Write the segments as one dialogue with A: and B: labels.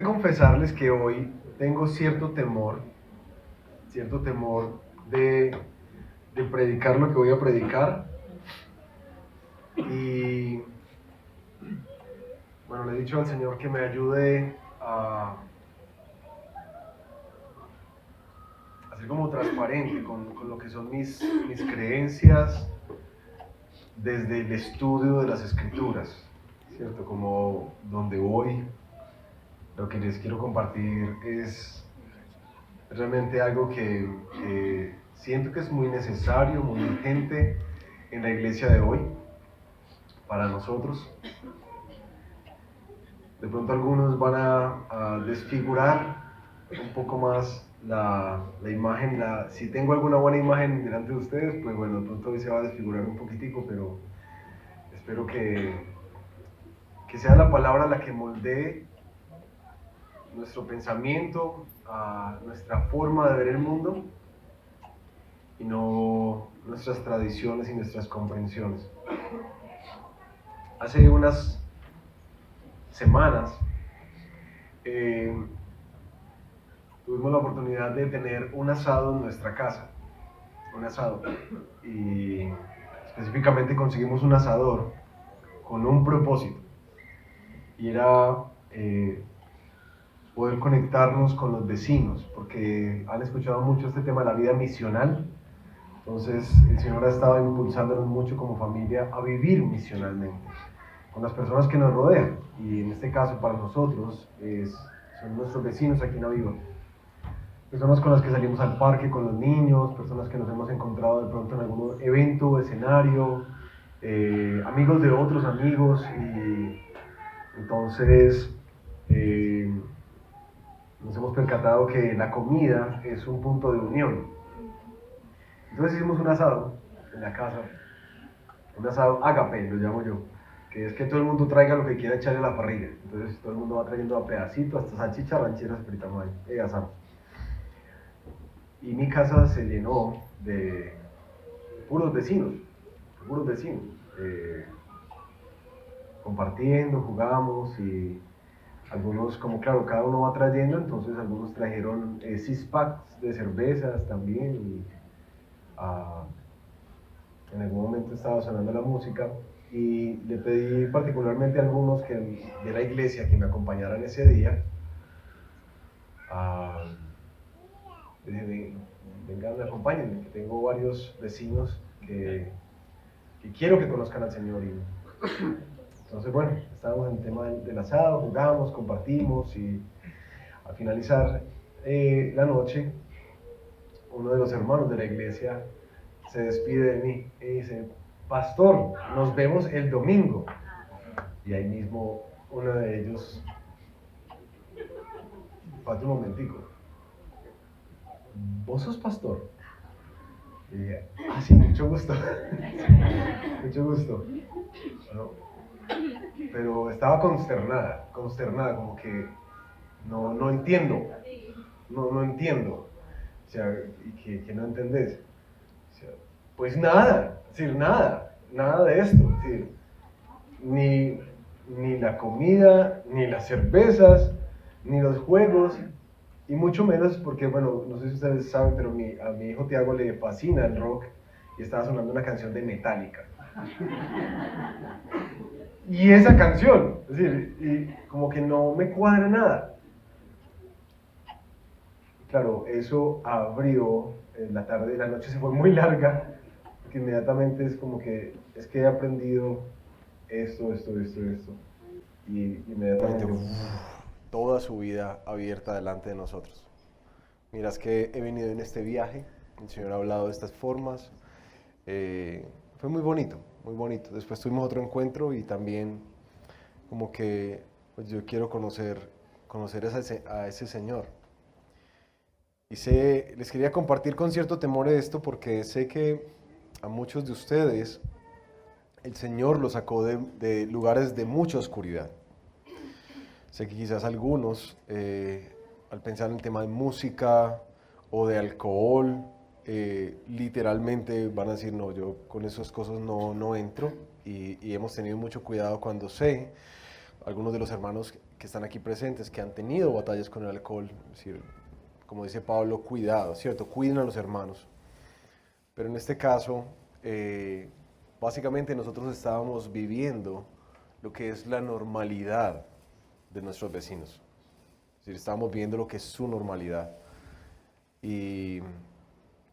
A: Confesarles que hoy tengo cierto temor de predicar lo que voy a predicar. Y bueno, le he dicho al Señor que me ayude a ser como transparente con lo que son mis creencias desde el estudio de las Escrituras, ¿cierto? Como donde voy, lo que les quiero compartir es realmente algo que siento que es muy necesario, muy urgente en la iglesia de hoy, para nosotros. De pronto algunos van a desfigurar un poco más la imagen. Si tengo alguna buena imagen delante de ustedes, pues bueno, de pronto hoy se va a desfigurar un poquitico, pero espero que sea la palabra la que moldee nuestro pensamiento, nuestra forma de ver el mundo, y no nuestras tradiciones y nuestras comprensiones. Hace unas semanas tuvimos la oportunidad de tener un asado en nuestra casa, un asado, y específicamente conseguimos un asador con un propósito, y era poder conectarnos con los vecinos, porque han escuchado mucho este tema de la vida misional. Entonces el Señor ha estado impulsándonos mucho como familia a vivir misionalmente con las personas que nos rodean, y en este caso para nosotros son nuestros vecinos aquí en Aviva, personas con las que salimos al parque con los niños, personas que nos hemos encontrado de pronto en algún evento o escenario, amigos de otros amigos. Y entonces nos hemos percatado que la comida es un punto de unión. Entonces hicimos un asado en la casa, un asado ágape, lo llamo yo, que es que todo el mundo traiga lo que quiera echarle a la parrilla. Entonces todo el mundo va trayendo a pedacitos, hasta salchicha rancheras fritamos ahí, asamos. Y mi casa se llenó de puros vecinos, compartiendo, jugamos, y algunos, como claro, cada uno va trayendo, entonces algunos trajeron six packs de cervezas también, y en algún momento estaba sonando la música, y le pedí particularmente a algunos de la iglesia que me acompañaran ese día. Le dije, vengan, acompáñenme, que tengo varios vecinos que quiero que conozcan al Señor. Y entonces, bueno, estábamos en el tema del asado, jugamos, compartimos, y al finalizar la noche, uno de los hermanos de la iglesia se despide de mí y dice: pastor, nos vemos el domingo. Y ahí mismo uno de ellos, espérate un momentico, ¿vos sos pastor? Y dije: ah, sí, mucho gusto. Mucho gusto. Bueno, pero estaba consternada, como que no entiendo, no entiendo. O sea, y que no entendés. O sea, pues nada, es decir, nada de esto. Es decir, ni la comida, ni las cervezas, ni los juegos, y mucho menos porque, bueno, no sé si ustedes saben, pero a mi hijo Tiago le fascina el rock, y estaba sonando una canción de Metallica. Y esa canción, es decir, y como que no me cuadra nada. Claro, eso abrió la tarde, la noche se fue muy larga, porque inmediatamente es como que, es que he aprendido esto, y inmediatamente toda su vida abierta delante de nosotros. Miras que he venido en este viaje, el Señor ha hablado de estas formas, fue muy bonito, muy bonito. Después tuvimos otro encuentro, y también como que pues yo quiero conocer a ese Señor. Y les quería compartir con cierto temor esto, porque sé que a muchos de ustedes el Señor los sacó de lugares de mucha oscuridad. Sé que quizás algunos, al pensar en el tema de música o de alcohol, literalmente van a decir: no, yo con esas cosas no entro. Y hemos tenido mucho cuidado cuando sé, algunos de los hermanos
B: que están aquí presentes, que han tenido batallas con el alcohol. Es decir, como dice Pablo, cuidado, ¿cierto? Cuiden a los hermanos. Pero en este caso, básicamente nosotros estábamos viviendo lo que es la normalidad de nuestros vecinos. Es decir, estábamos viendo lo que es su normalidad. Y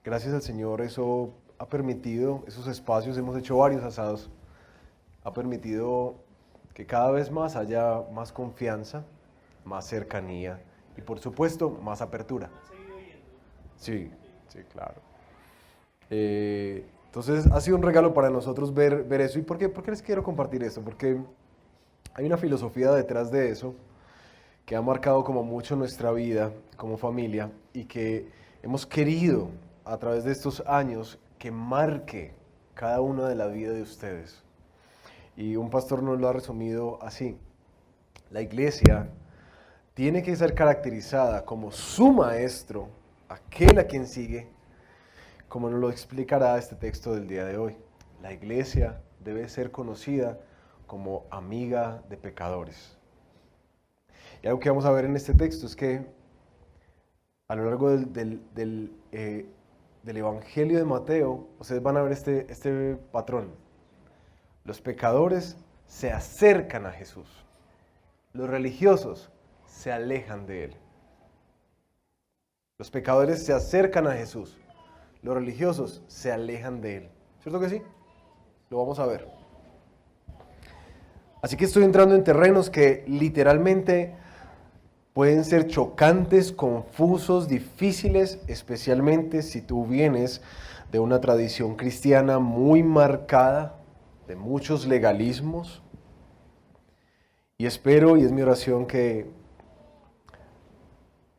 B: gracias al Señor eso ha permitido, esos espacios, hemos hecho varios asados, ha permitido que cada vez más haya más confianza, más cercanía y por supuesto más apertura. Sí, sí, claro. Entonces ha sido un regalo para nosotros ver eso. ¿Y por qué les quiero compartir esto? Porque hay una filosofía detrás de eso que ha marcado como mucho nuestra vida como familia y que hemos querido a través de estos años que marque cada una de la vida de ustedes. Y un pastor nos lo ha resumido así: la iglesia tiene que ser caracterizada como su maestro, aquel a quien sigue, como nos lo explicará este texto del día de hoy. La iglesia debe ser conocida como amiga de pecadores. Y algo que vamos a ver en este texto es que a lo largo del Evangelio de Mateo, ustedes van a ver este patrón. Los pecadores se acercan a Jesús. Los religiosos se alejan de Él. Los pecadores se acercan a Jesús. Los religiosos se alejan de Él. ¿Cierto que sí? Lo vamos a ver. Así que estoy entrando en terrenos que literalmente pueden ser chocantes, confusos, difíciles, especialmente si tú vienes de una tradición cristiana muy marcada, de muchos legalismos. Y espero, y es mi oración, que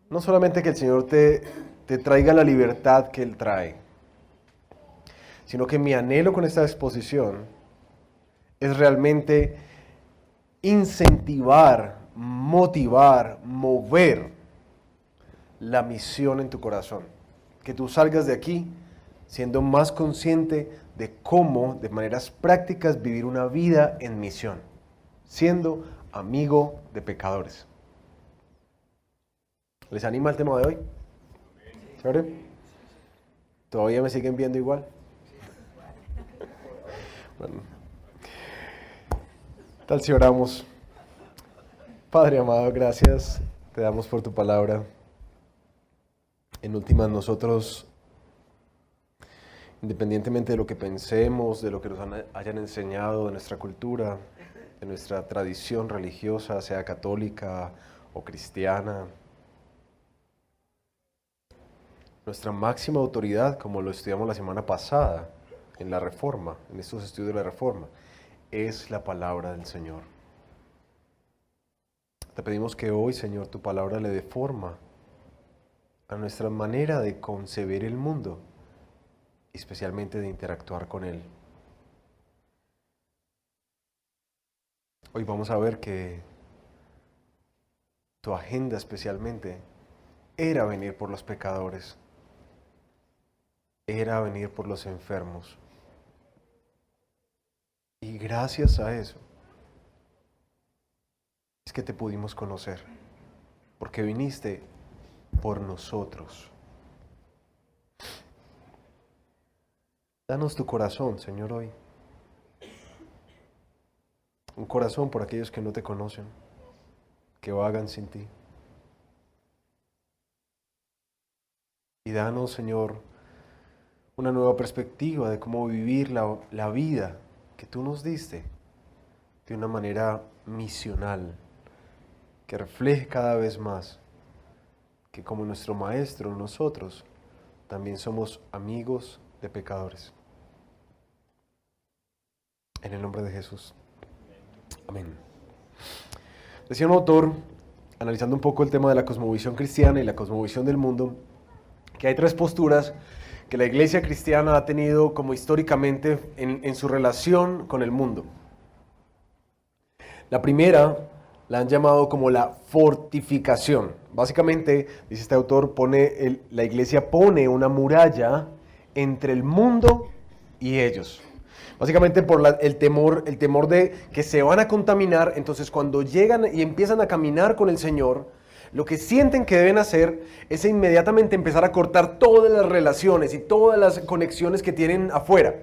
B: no solamente que el Señor te traiga la libertad que Él trae, sino que mi anhelo con esta exposición es realmente incentivar, motivar, mover la misión en tu corazón. Que tú salgas de aquí siendo más consciente de cómo, de maneras prácticas, vivir una vida en misión, siendo amigo de pecadores. ¿Les anima el tema de hoy? ¿Chévere? ¿Todavía me siguen viendo igual? Bueno. Tal si oramos. Padre amado, gracias te damos por tu palabra. En últimas, nosotros, independientemente de lo que pensemos, de lo que nos hayan enseñado, de nuestra cultura, de nuestra tradición religiosa, sea católica o cristiana, nuestra máxima autoridad, como lo estudiamos la semana pasada en la Reforma, en estos estudios de la Reforma, es la palabra del Señor. Te pedimos que hoy, Señor, tu palabra le dé forma a nuestra manera de concebir el mundo, especialmente de interactuar con él. Hoy vamos a ver que tu agenda especialmente era venir por los pecadores, era venir por los enfermos. Y gracias a eso es que te pudimos conocer, porque viniste por nosotros. Danos tu corazón, Señor, hoy. Un corazón por aquellos que no te conocen, que vagan sin ti. Y danos, Señor, una nueva perspectiva de cómo vivir la vida que tú nos diste de una manera misional, que refleje cada vez más que como nuestro Maestro, nosotros también somos amigos de pecadores. En el nombre de Jesús. Amén. Decía un autor, analizando un poco el tema de la cosmovisión cristiana y la cosmovisión del mundo, que hay tres posturas que la iglesia cristiana ha tenido como históricamente en su relación con el mundo. La primera la han llamado como la fortificación. Básicamente, dice este autor, la iglesia pone una muralla entre el mundo y ellos. Básicamente por el temor de que se van a contaminar. Entonces cuando llegan y empiezan a caminar con el Señor, lo que sienten que deben hacer es inmediatamente empezar a cortar todas las relaciones y todas las conexiones que tienen afuera.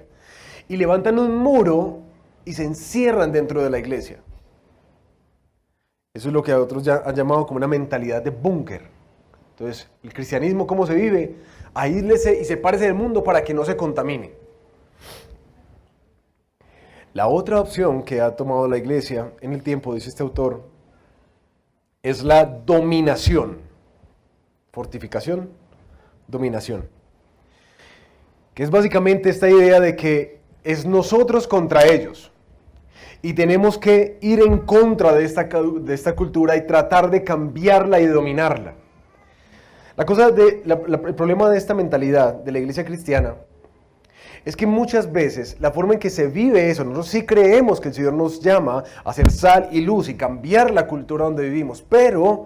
B: Y levantan un muro y se encierran dentro de la iglesia. Eso es lo que a otros ya han llamado como una mentalidad de búnker. Entonces, el cristianismo, ¿cómo se vive? Aíslese y sepárese del mundo para que no se contamine. La otra opción que ha tomado la iglesia en el tiempo, dice este autor, es la dominación. Fortificación, dominación. Que es básicamente esta idea de que es nosotros contra ellos. Y tenemos que ir en contra de esta cultura y tratar de cambiarla y dominarla. El problema de esta mentalidad de la iglesia cristiana es que muchas veces la forma en que se vive eso, nosotros sí creemos que el Señor nos llama a ser sal y luz y cambiar la cultura donde vivimos, pero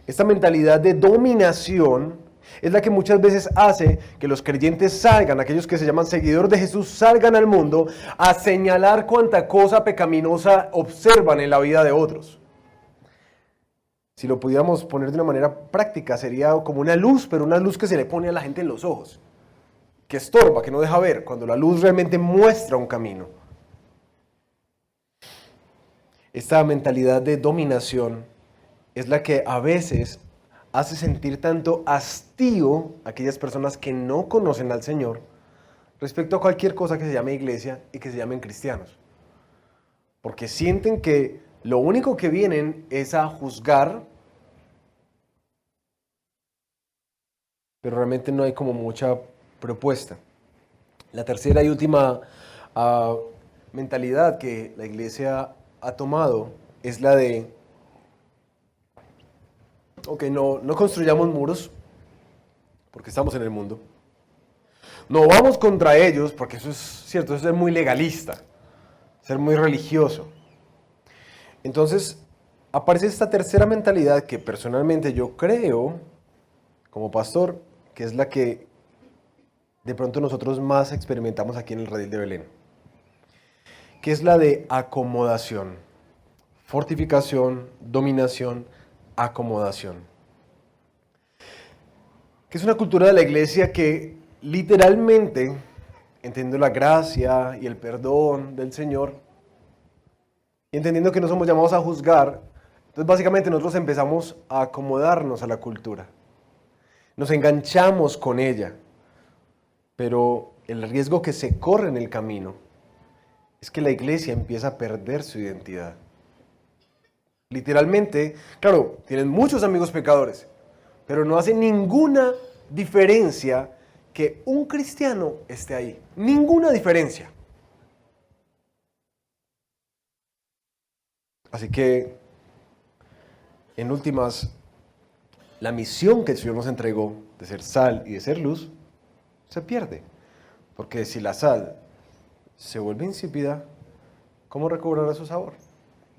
B: esta mentalidad de dominación es la que muchas veces hace que los creyentes salgan, aquellos que se llaman seguidores de Jesús, salgan al mundo a señalar cuánta cosa pecaminosa observan en la vida de otros. Si lo pudiéramos poner de una manera práctica, sería como una luz, pero una luz que se le pone a la gente en los ojos, que estorba, que no deja ver, cuando la luz realmente muestra un camino. Esta mentalidad de dominación es la que a veces hace sentir tanto hastío a aquellas personas que no conocen al Señor respecto a cualquier cosa que se llame iglesia y que se llamen cristianos. Porque sienten que lo único que vienen es a juzgar, pero realmente no hay como mucha propuesta. La tercera y última mentalidad que la iglesia ha tomado es la de no construyamos muros porque estamos en el mundo. No vamos contra ellos porque eso es cierto, eso es muy legalista, ser muy religioso. Entonces aparece esta tercera mentalidad que personalmente yo creo, como pastor, que es la que de pronto nosotros más experimentamos aquí en el Redil de Belén, que es la de acomodación, fortificación, dominación, acomodación. Que es una cultura de la iglesia que literalmente, entendiendo la gracia y el perdón del Señor, y entendiendo que no somos llamados a juzgar, entonces básicamente nosotros empezamos a acomodarnos a la cultura. Nos enganchamos con ella, pero el riesgo que se corre en el camino es que la iglesia empieza a perder su identidad. Literalmente, claro, tienen muchos amigos pecadores, pero no hace ninguna diferencia que un cristiano esté ahí. Ninguna diferencia. Así que, en últimas, la misión que el Señor nos entregó de ser sal y de ser luz se pierde. Porque si la sal se vuelve insípida, ¿cómo recobrará su sabor?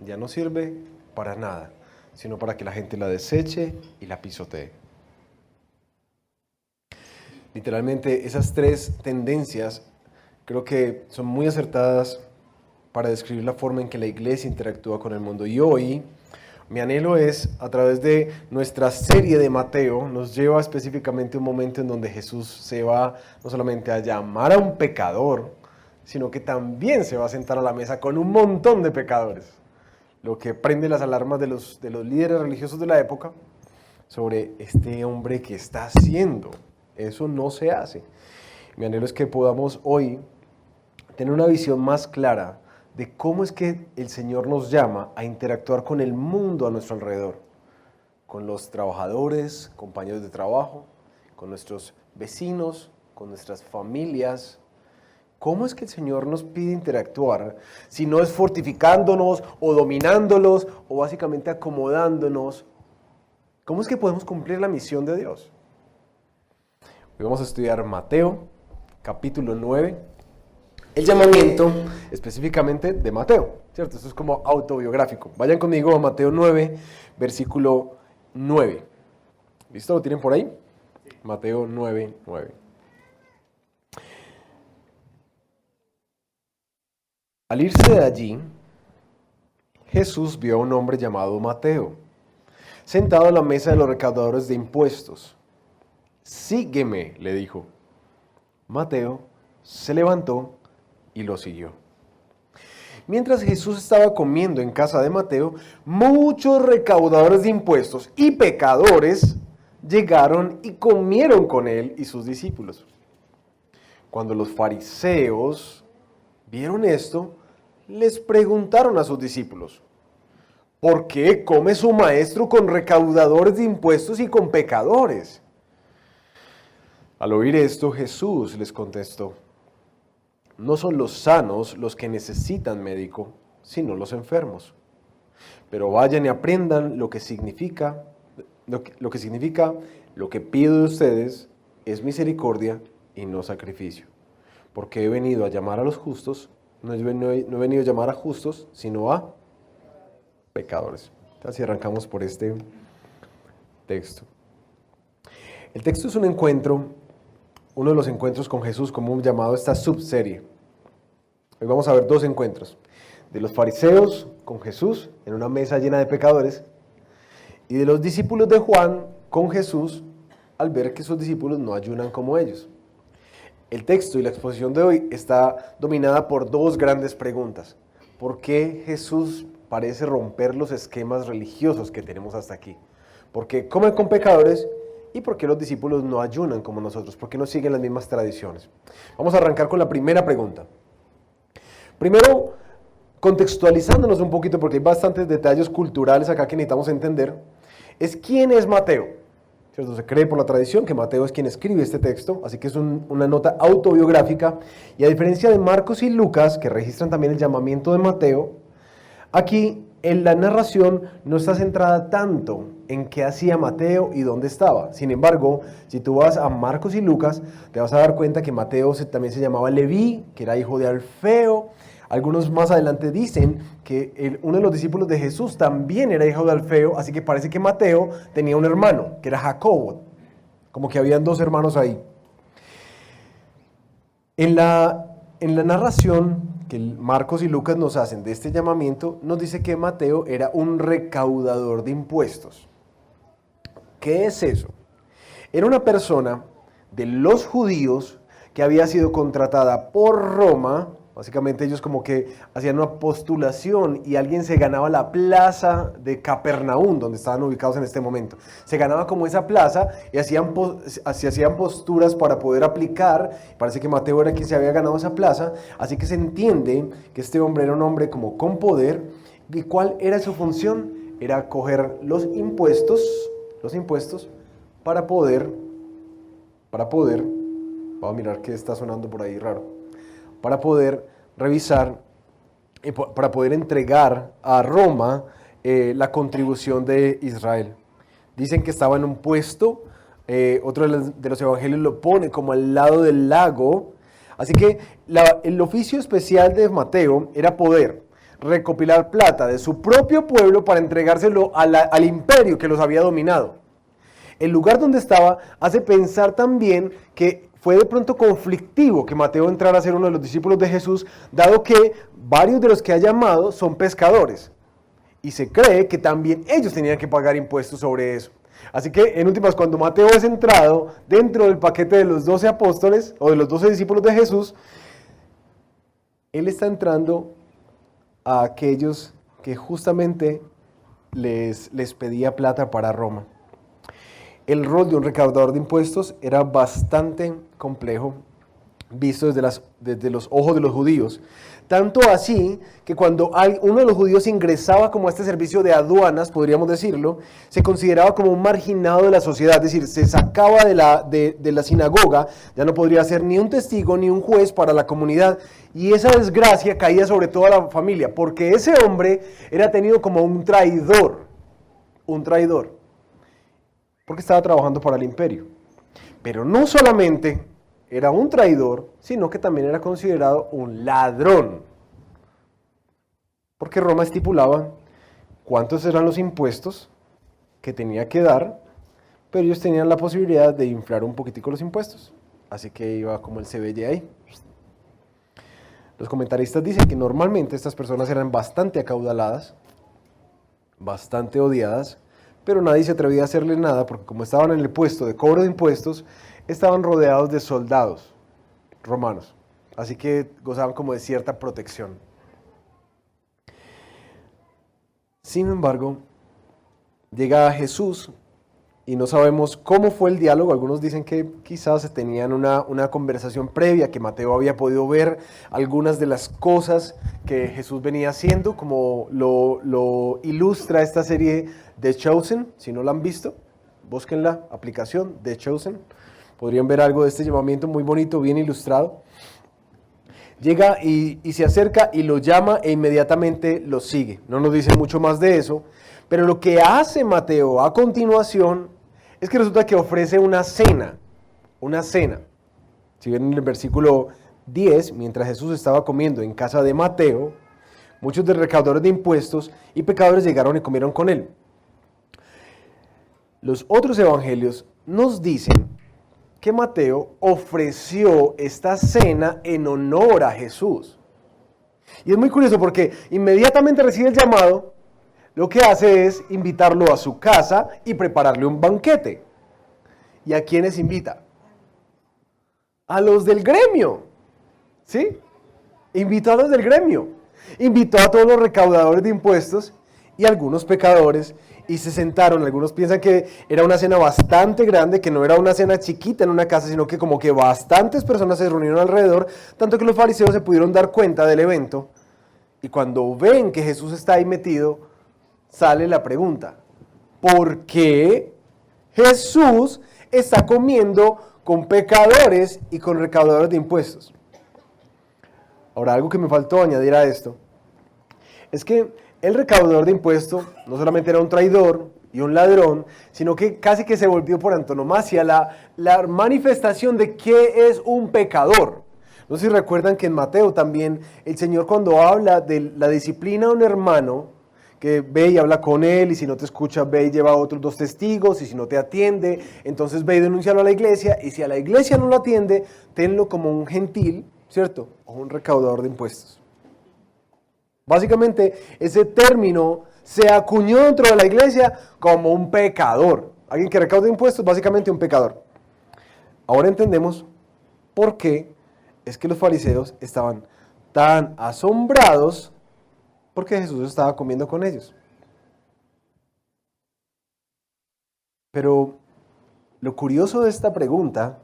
B: Ya no sirve para nada, sino para que la gente la deseche y la pisotee. Literalmente, esas tres tendencias creo que son muy acertadas para describir la forma en que la iglesia interactúa con el mundo. Y hoy, mi anhelo es, a través de nuestra serie de Mateo, nos lleva específicamente a un momento en donde Jesús se va no solamente a llamar a un pecador, sino que también se va a sentar a la mesa con un montón de pecadores. Lo que prende las alarmas de los líderes religiosos de la época sobre este hombre que está haciendo. Eso no se hace. Mi anhelo es que podamos hoy tener una visión más clara de cómo es que el Señor nos llama a interactuar con el mundo a nuestro alrededor, con los trabajadores, compañeros de trabajo, con nuestros vecinos, con nuestras familias. ¿Cómo es que el Señor nos pide interactuar si no es fortificándonos o dominándolos o básicamente acomodándonos? ¿Cómo es que podemos cumplir la misión de Dios? Hoy vamos a estudiar Mateo, capítulo 9, el llamamiento específicamente de Mateo, ¿cierto? Esto es como autobiográfico. Vayan conmigo a Mateo 9, versículo 9. ¿Listo? ¿Lo tienen por ahí? Mateo 9, 9. Al irse de allí, Jesús vio a un hombre llamado Mateo, sentado a la mesa de los recaudadores de impuestos. Sígueme, le dijo. Mateo se levantó y lo siguió. Mientras Jesús estaba comiendo en casa de Mateo, muchos recaudadores de impuestos y pecadores llegaron y comieron con él y sus discípulos. Cuando los fariseos vieron esto, les preguntaron a sus discípulos: ¿por qué come su maestro con recaudadores de impuestos y con pecadores? Al oír esto, Jesús les contestó: no son los sanos los que necesitan médico, sino los enfermos. Pero vayan y aprendan lo que significa, lo que pido de ustedes es misericordia y no sacrificio. Porque he venido a llamar a los justos, no he venido a llamar a justos, sino a pecadores. Así arrancamos por este texto. El texto es un encuentro, uno de los encuentros con Jesús, como hemos llamado esta subserie. Hoy vamos a ver dos encuentros, de los fariseos con Jesús en una mesa llena de pecadores y de los discípulos de Juan con Jesús al ver que sus discípulos no ayunan como ellos. El texto y la exposición de hoy está dominada por dos grandes preguntas. ¿Por qué Jesús parece romper los esquemas religiosos que tenemos hasta aquí? ¿Por qué come con pecadores? ¿Y por qué los discípulos no ayunan como nosotros? ¿Por qué no siguen las mismas tradiciones? Vamos a arrancar con la primera pregunta. Primero, contextualizándonos un poquito, porque hay bastantes detalles culturales acá que necesitamos entender, es quién es Mateo. ¿Cierto? Se cree por la tradición que Mateo es quien escribe este texto, así que es una nota autobiográfica, y a diferencia de Marcos y Lucas, que registran también el llamamiento de Mateo, aquí en la narración no está centrada tanto en qué hacía Mateo y dónde estaba. Sin embargo, si tú vas a Marcos y Lucas, te vas a dar cuenta que Mateo también se llamaba Leví, que era hijo de Alfeo. Algunos más adelante dicen que uno de los discípulos de Jesús también era hijo de Alfeo, así que parece que Mateo tenía un hermano, que era Jacobo, como que habían dos hermanos ahí. En la narración que Marcos y Lucas nos hacen de este llamamiento, nos dice que Mateo era un recaudador de impuestos. ¿Qué es eso? Era una persona de los judíos que había sido contratada por Roma. Básicamente ellos como que hacían una postulación y alguien se ganaba la plaza de Capernaum, donde estaban ubicados en este momento. Se ganaba como esa plaza y hacían posturas para poder aplicar. Parece que Mateo era quien se había ganado esa plaza, así que se entiende que este hombre era un hombre como con poder. ¿Y cuál era su función? Era coger los impuestos para poder, vamos a mirar qué está sonando por ahí raro, para poder revisar, para poder entregar a Roma la contribución de Israel. Dicen que estaba en un puesto, otro de los evangelios lo pone como al lado del lago, así que el oficio especial de Mateo era poder recopilar plata de su propio pueblo para entregárselo al imperio que los había dominado. El lugar donde estaba hace pensar también que fue de pronto conflictivo que Mateo entrara a ser uno de los discípulos de Jesús, dado que varios de los que ha llamado son pescadores. Y se cree que también ellos tenían que pagar impuestos sobre eso. Así que, en últimas, cuando Mateo es entrado dentro del paquete de los 12 apóstoles, o de los 12 discípulos de Jesús, él está entrando a aquellos que justamente les pedía plata para Roma. El rol de un recaudador de impuestos era bastante complejo, visto desde los ojos de los judíos. Tanto así que cuando uno de los judíos ingresaba como a este servicio de aduanas, podríamos decirlo, se consideraba como un marginado de la sociedad, es decir, se sacaba de la sinagoga, ya no podría ser ni un testigo ni un juez para la comunidad. Y esa desgracia caía sobre toda la familia, porque ese hombre era tenido como un traidor, porque estaba trabajando para el imperio. Pero no solamente era un traidor, sino que también era considerado un ladrón. Porque Roma estipulaba cuántos eran los impuestos que tenía que dar, pero ellos tenían la posibilidad de inflar un poquitico los impuestos. Así que iba como el CBY ahí. Los comentaristas dicen que normalmente estas personas eran bastante acaudaladas, bastante odiadas, pero nadie se atrevía a hacerle nada porque como estaban en el puesto de cobro de impuestos, estaban rodeados de soldados romanos. Así que gozaban como de cierta protección. Sin embargo, llega Jesús y no sabemos cómo fue el diálogo. Algunos dicen que quizás tenían una conversación previa, que Mateo había podido ver algunas de las cosas que Jesús venía haciendo, como lo ilustra esta serie The Chosen. Si no la han visto, busquen la aplicación The Chosen. Podrían ver algo de este llamamiento muy bonito, bien ilustrado. Llega y se acerca y lo llama e inmediatamente lo sigue. No nos dice mucho más de eso, pero lo que hace Mateo a continuación es que resulta que ofrece una cena. Una cena. Si ven en el versículo 10, mientras Jesús estaba comiendo en casa de Mateo, muchos de los recaudadores de impuestos y pecadores llegaron y comieron con él. Los otros evangelios nos dicen que Mateo ofreció esta cena en honor a Jesús. Y es muy curioso porque inmediatamente recibe el llamado, lo que hace es invitarlo a su casa y prepararle un banquete. ¿Y a quiénes invita? A los del gremio. ¿Sí? Invitó a los del gremio. Invitó a todos los recaudadores de impuestos y algunos pecadores y se sentaron. Algunos piensan que era una cena bastante grande, que no era una cena chiquita en una casa, sino que como que bastantes personas se reunieron alrededor, tanto que los fariseos se pudieron dar cuenta del evento. Y cuando ven que Jesús está ahí metido, sale la pregunta: ¿por qué Jesús está comiendo con pecadores y con recaudadores de impuestos? Ahora, algo que me faltó añadir a esto es que el recaudador de impuestos no solamente era un traidor y un ladrón, sino que casi que se volvió por antonomasia la manifestación de qué es un pecador. No sé si recuerdan que en Mateo también el Señor, cuando habla de la disciplina de un hermano, que ve y habla con él, y si no te escucha, ve y lleva a otros 2 testigos, y si no te atiende, entonces ve y denúncialo a la iglesia, y si a la iglesia no lo atiende, tenlo como un gentil, ¿cierto? O un recaudador de impuestos. Básicamente, ese término se acuñó dentro de la iglesia como un pecador. Alguien que recauda impuestos, básicamente un pecador. Ahora entendemos por qué es que los fariseos estaban tan asombrados porque Jesús estaba comiendo con ellos. Pero lo curioso de esta pregunta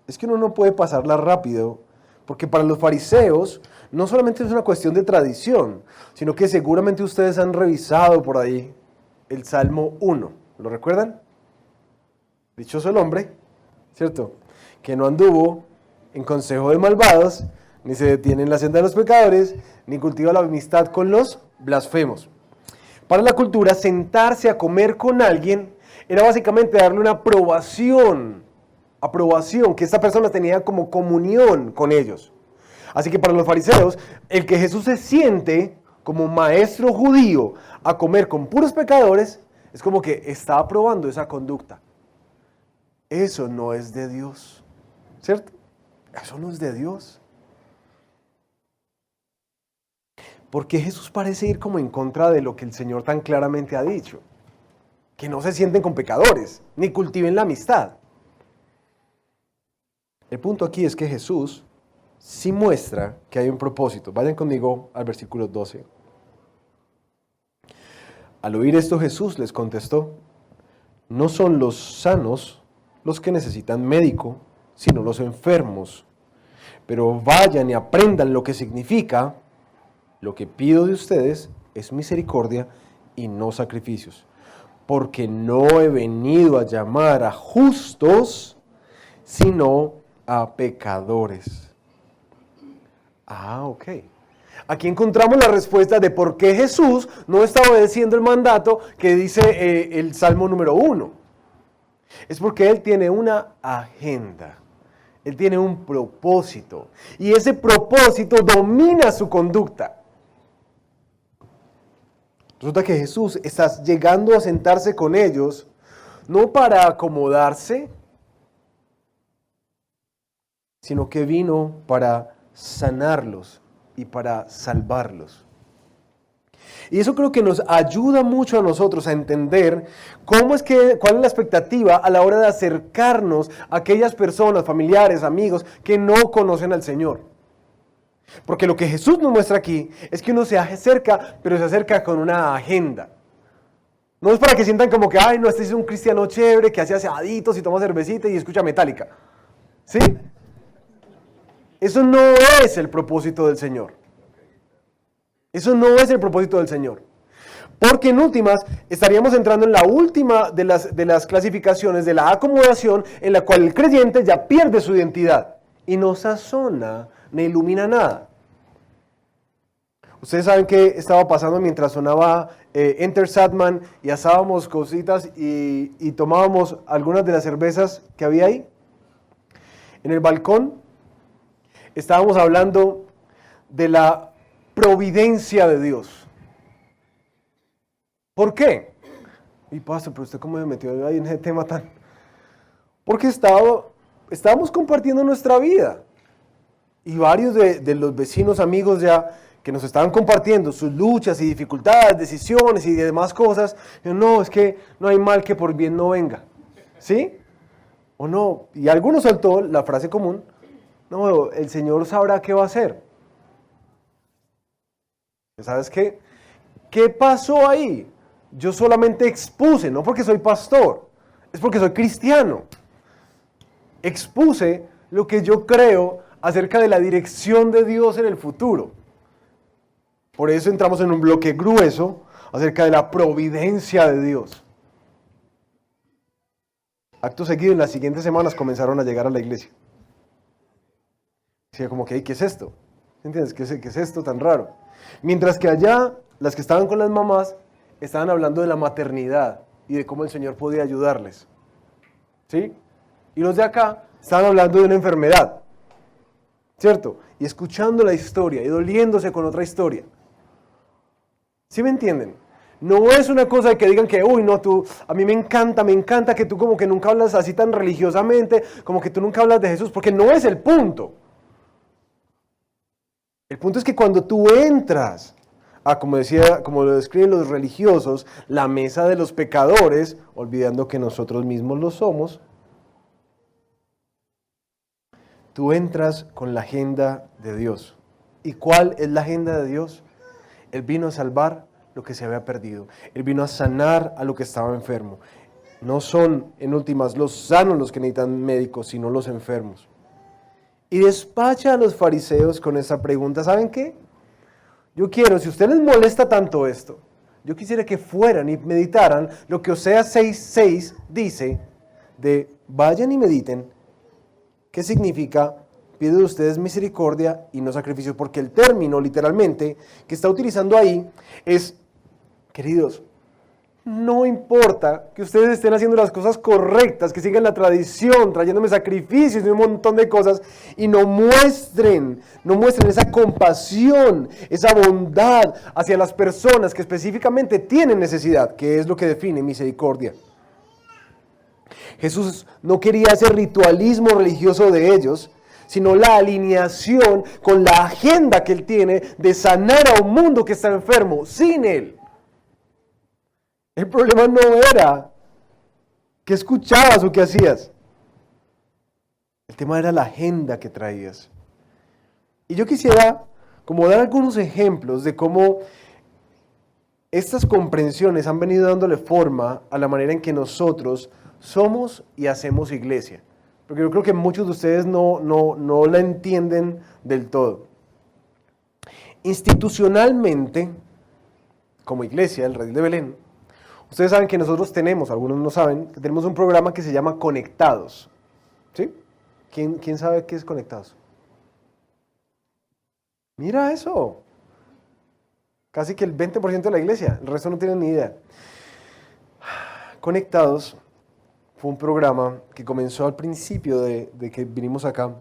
B: es que uno no puede pasarla rápido, porque para los fariseos no solamente es una cuestión de tradición, sino que seguramente ustedes han revisado por ahí el Salmo 1. ¿Lo recuerdan? Dichoso el hombre, ¿cierto?, que no anduvo en consejo de malvados, ni se detiene en la senda de los pecadores, ni cultiva la amistad con los blasfemos. Para la cultura, sentarse a comer con alguien era básicamente darle una aprobación, que esta persona tenía como comunión con ellos. Así que para los fariseos, el que Jesús se siente como maestro judío a comer con puros pecadores, es como que está aprobando esa conducta. Eso no es de Dios, ¿cierto? Eso no es de Dios. Porque Jesús parece ir como en contra de lo que el Señor tan claramente ha dicho. Que no se sienten con pecadores, ni cultiven la amistad. El punto aquí es que Jesús sí muestra que hay un propósito. Vayan conmigo al versículo 12. Al oír esto, Jesús les contestó: no son los sanos los que necesitan médico, sino los enfermos. Pero vayan y aprendan lo que significa: lo que pido de ustedes es misericordia y no sacrificios, porque no he venido a llamar a justos, sino a pecadores. Ok. Aquí encontramos la respuesta de por qué Jesús no está obedeciendo el mandato que dice el Salmo número 1. Es porque Él tiene una agenda. Él tiene un propósito. Y ese propósito domina su conducta. Resulta que Jesús está llegando a sentarse con ellos, no para acomodarse, sino que vino para sanarlos y para salvarlos. Y eso creo que nos ayuda mucho a nosotros a entender cuál es la expectativa a la hora de acercarnos a aquellas personas, familiares, amigos, que no conocen al Señor. Porque lo que Jesús nos muestra aquí es que uno se acerca, pero se acerca con una agenda. No es para que sientan como que, ay, no, este es un cristiano chévere que hace asaditos y toma cervecita y escucha Metallica. ¿Sí? Eso no es el propósito del Señor. Eso no es el propósito del Señor. Porque en últimas estaríamos entrando en la última de las clasificaciones de la acomodación en la cual el creyente ya pierde su identidad y no sazona ni ilumina nada. Ustedes saben qué estaba pasando mientras sonaba Enter Sandman y asábamos cositas y tomábamos algunas de las cervezas que había ahí. En el balcón estábamos hablando de la providencia de Dios. ¿Por qué? Y pastor, pero usted cómo me metió ahí en ese tema tan... Porque estábamos compartiendo nuestra vida. Y varios de los vecinos, amigos ya, que nos estaban compartiendo sus luchas y dificultades, decisiones y demás cosas. No, es que no hay mal que por bien no venga. ¿Sí? ¿O no? Y algunos soltó la frase común, no, el Señor sabrá qué va a hacer. ¿Sabes qué? ¿Qué pasó ahí? Yo solamente expuse, no porque soy pastor, es porque soy cristiano. Expuse lo que yo creo acerca de la dirección de Dios en el futuro. Por eso entramos en un bloque grueso acerca de la providencia de Dios. Acto seguido, en las siguientes semanas comenzaron a llegar a la iglesia. Decía como que, ¿qué es esto? ¿Entiendes? ¿Qué es esto tan raro? Mientras que allá, las que estaban con las mamás, estaban hablando de la maternidad y de cómo el Señor podía ayudarles. ¿Sí? Y los de acá estaban hablando de una enfermedad. ¿Cierto? Y escuchando la historia y doliéndose con otra historia. ¿Sí me entienden? No es una cosa de que digan que, uy, no, a mí me encanta que tú como que nunca hablas así tan religiosamente, como que tú nunca hablas de Jesús, porque no es el punto. El punto es que cuando tú entras a, como lo describen los religiosos, la mesa de los pecadores, olvidando que nosotros mismos lo somos, tú entras con la agenda de Dios. ¿Y cuál es la agenda de Dios? Él vino a salvar lo que se había perdido. Él vino a sanar a lo que estaba enfermo. No son, en últimas, los sanos los que necesitan médicos, sino los enfermos. Y despacha a los fariseos con esa pregunta. ¿Saben qué? Yo quiero, si a ustedes les molesta tanto esto, yo quisiera que fueran y meditaran lo que Oseas 6:6 dice de vayan y mediten. ¿Qué significa? Pido de ustedes misericordia y no sacrificios, porque el término literalmente que está utilizando ahí es, queridos, no importa que ustedes estén haciendo las cosas correctas, que sigan la tradición, trayéndome sacrificios y un montón de cosas, y no muestren esa compasión, esa bondad hacia las personas que específicamente tienen necesidad, que es lo que define misericordia. Jesús no quería ese ritualismo religioso de ellos, sino la alineación con la agenda que Él tiene de sanar a un mundo que está enfermo sin Él. El problema no era qué escuchabas o qué hacías. El tema era la agenda que traías. Y yo quisiera como dar algunos ejemplos de cómo estas comprensiones han venido dándole forma a la manera en que nosotros somos y hacemos iglesia. Porque yo creo que muchos de ustedes no la entienden del todo. Institucionalmente, como iglesia, el Redil de Belén, ustedes saben que nosotros tenemos, algunos no saben, que tenemos un programa que se llama Conectados. ¿Sí? ¿Quién sabe qué es Conectados? Mira eso. Casi que el 20% de la iglesia, el resto no tienen ni idea. Conectados fue un programa que comenzó al principio de que vinimos acá,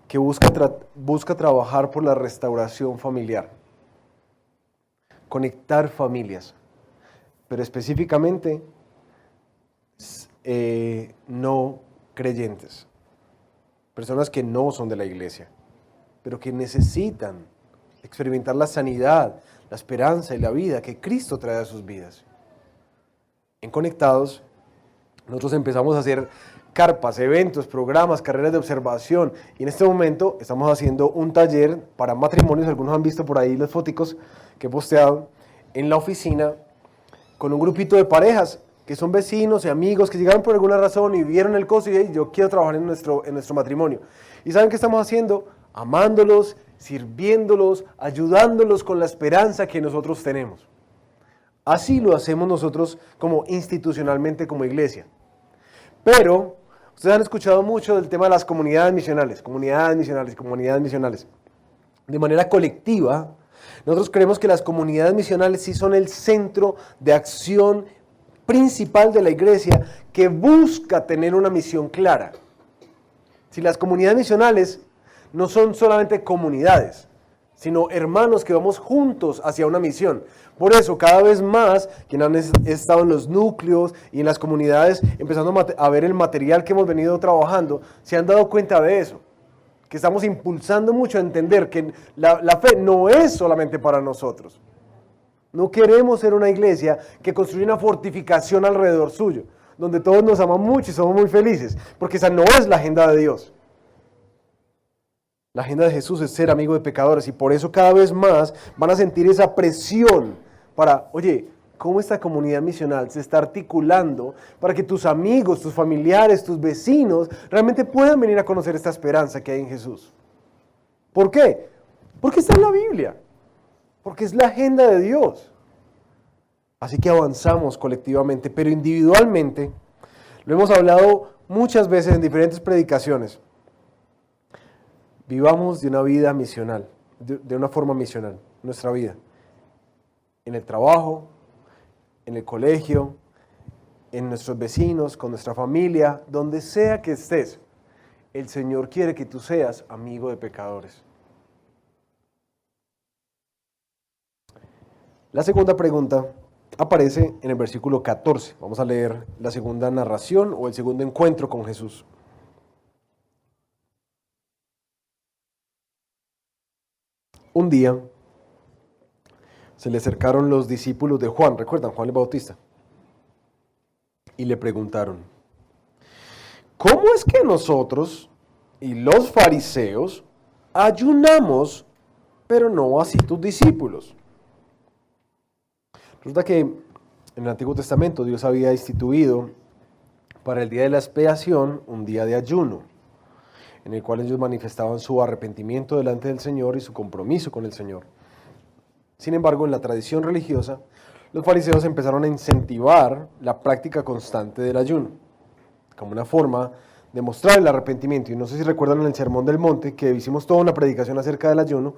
B: que busca trabajar por la restauración familiar, conectar familias, pero específicamente no creyentes, personas que no son de la iglesia, pero que necesitan experimentar la sanidad, la esperanza y la vida que Cristo trae a sus vidas. En Conectados, nosotros empezamos a hacer carpas, eventos, programas, carreras de observación, y en este momento estamos haciendo un taller para matrimonios. Algunos han visto por ahí las fotos que he posteado en la oficina, con un grupito de parejas que son vecinos y amigos que llegaron por alguna razón y vieron el costo y hey, yo quiero trabajar en nuestro matrimonio. ¿Y saben qué estamos haciendo? Amándolos, sirviéndolos, ayudándolos con la esperanza que nosotros tenemos. Así lo hacemos nosotros como institucionalmente como iglesia. Pero ustedes han escuchado mucho del tema de las comunidades misionales. De manera colectiva, nosotros creemos que las comunidades misionales sí son el centro de acción principal de la iglesia que busca tener una misión clara. Si las comunidades misionales no son solamente comunidades, sino hermanos que vamos juntos hacia una misión. Por eso, cada vez más, quienes han estado en los núcleos y en las comunidades, empezando a ver el material que hemos venido trabajando, se han dado cuenta de eso. Que estamos impulsando mucho a entender que la fe no es solamente para nosotros. No queremos ser una iglesia que construye una fortificación alrededor suyo, donde todos nos aman mucho y somos muy felices, porque esa no es la agenda de Dios. La agenda de Jesús es ser amigo de pecadores, y por eso cada vez más van a sentir esa presión para, oye, ¿cómo esta comunidad misional se está articulando para que tus amigos, tus familiares, tus vecinos realmente puedan venir a conocer esta esperanza que hay en Jesús? ¿Por qué? Porque está en la Biblia, porque es la agenda de Dios. Así que avanzamos colectivamente, pero individualmente, lo hemos hablado muchas veces en diferentes predicaciones. Vivamos de una vida misional, de una forma misional, nuestra vida. En el trabajo, en el colegio, en nuestros vecinos, con nuestra familia, donde sea que estés. El Señor quiere que tú seas amigo de pecadores. La segunda pregunta aparece en el versículo 14. Vamos a leer la segunda narración o el segundo encuentro con Jesús. Un día se le acercaron los discípulos de Juan, ¿recuerdan? Juan el Bautista. Y le preguntaron, ¿cómo es que nosotros y los fariseos ayunamos, pero no así tus discípulos? Resulta que en el Antiguo Testamento Dios había instituido para el día de la expiación un día de ayuno, en el cual ellos manifestaban su arrepentimiento delante del Señor y su compromiso con el Señor. Sin embargo, en la tradición religiosa, los fariseos empezaron a incentivar la práctica constante del ayuno, como una forma de mostrar el arrepentimiento. Y no sé si recuerdan en el Sermón del Monte, que hicimos toda una predicación acerca del ayuno,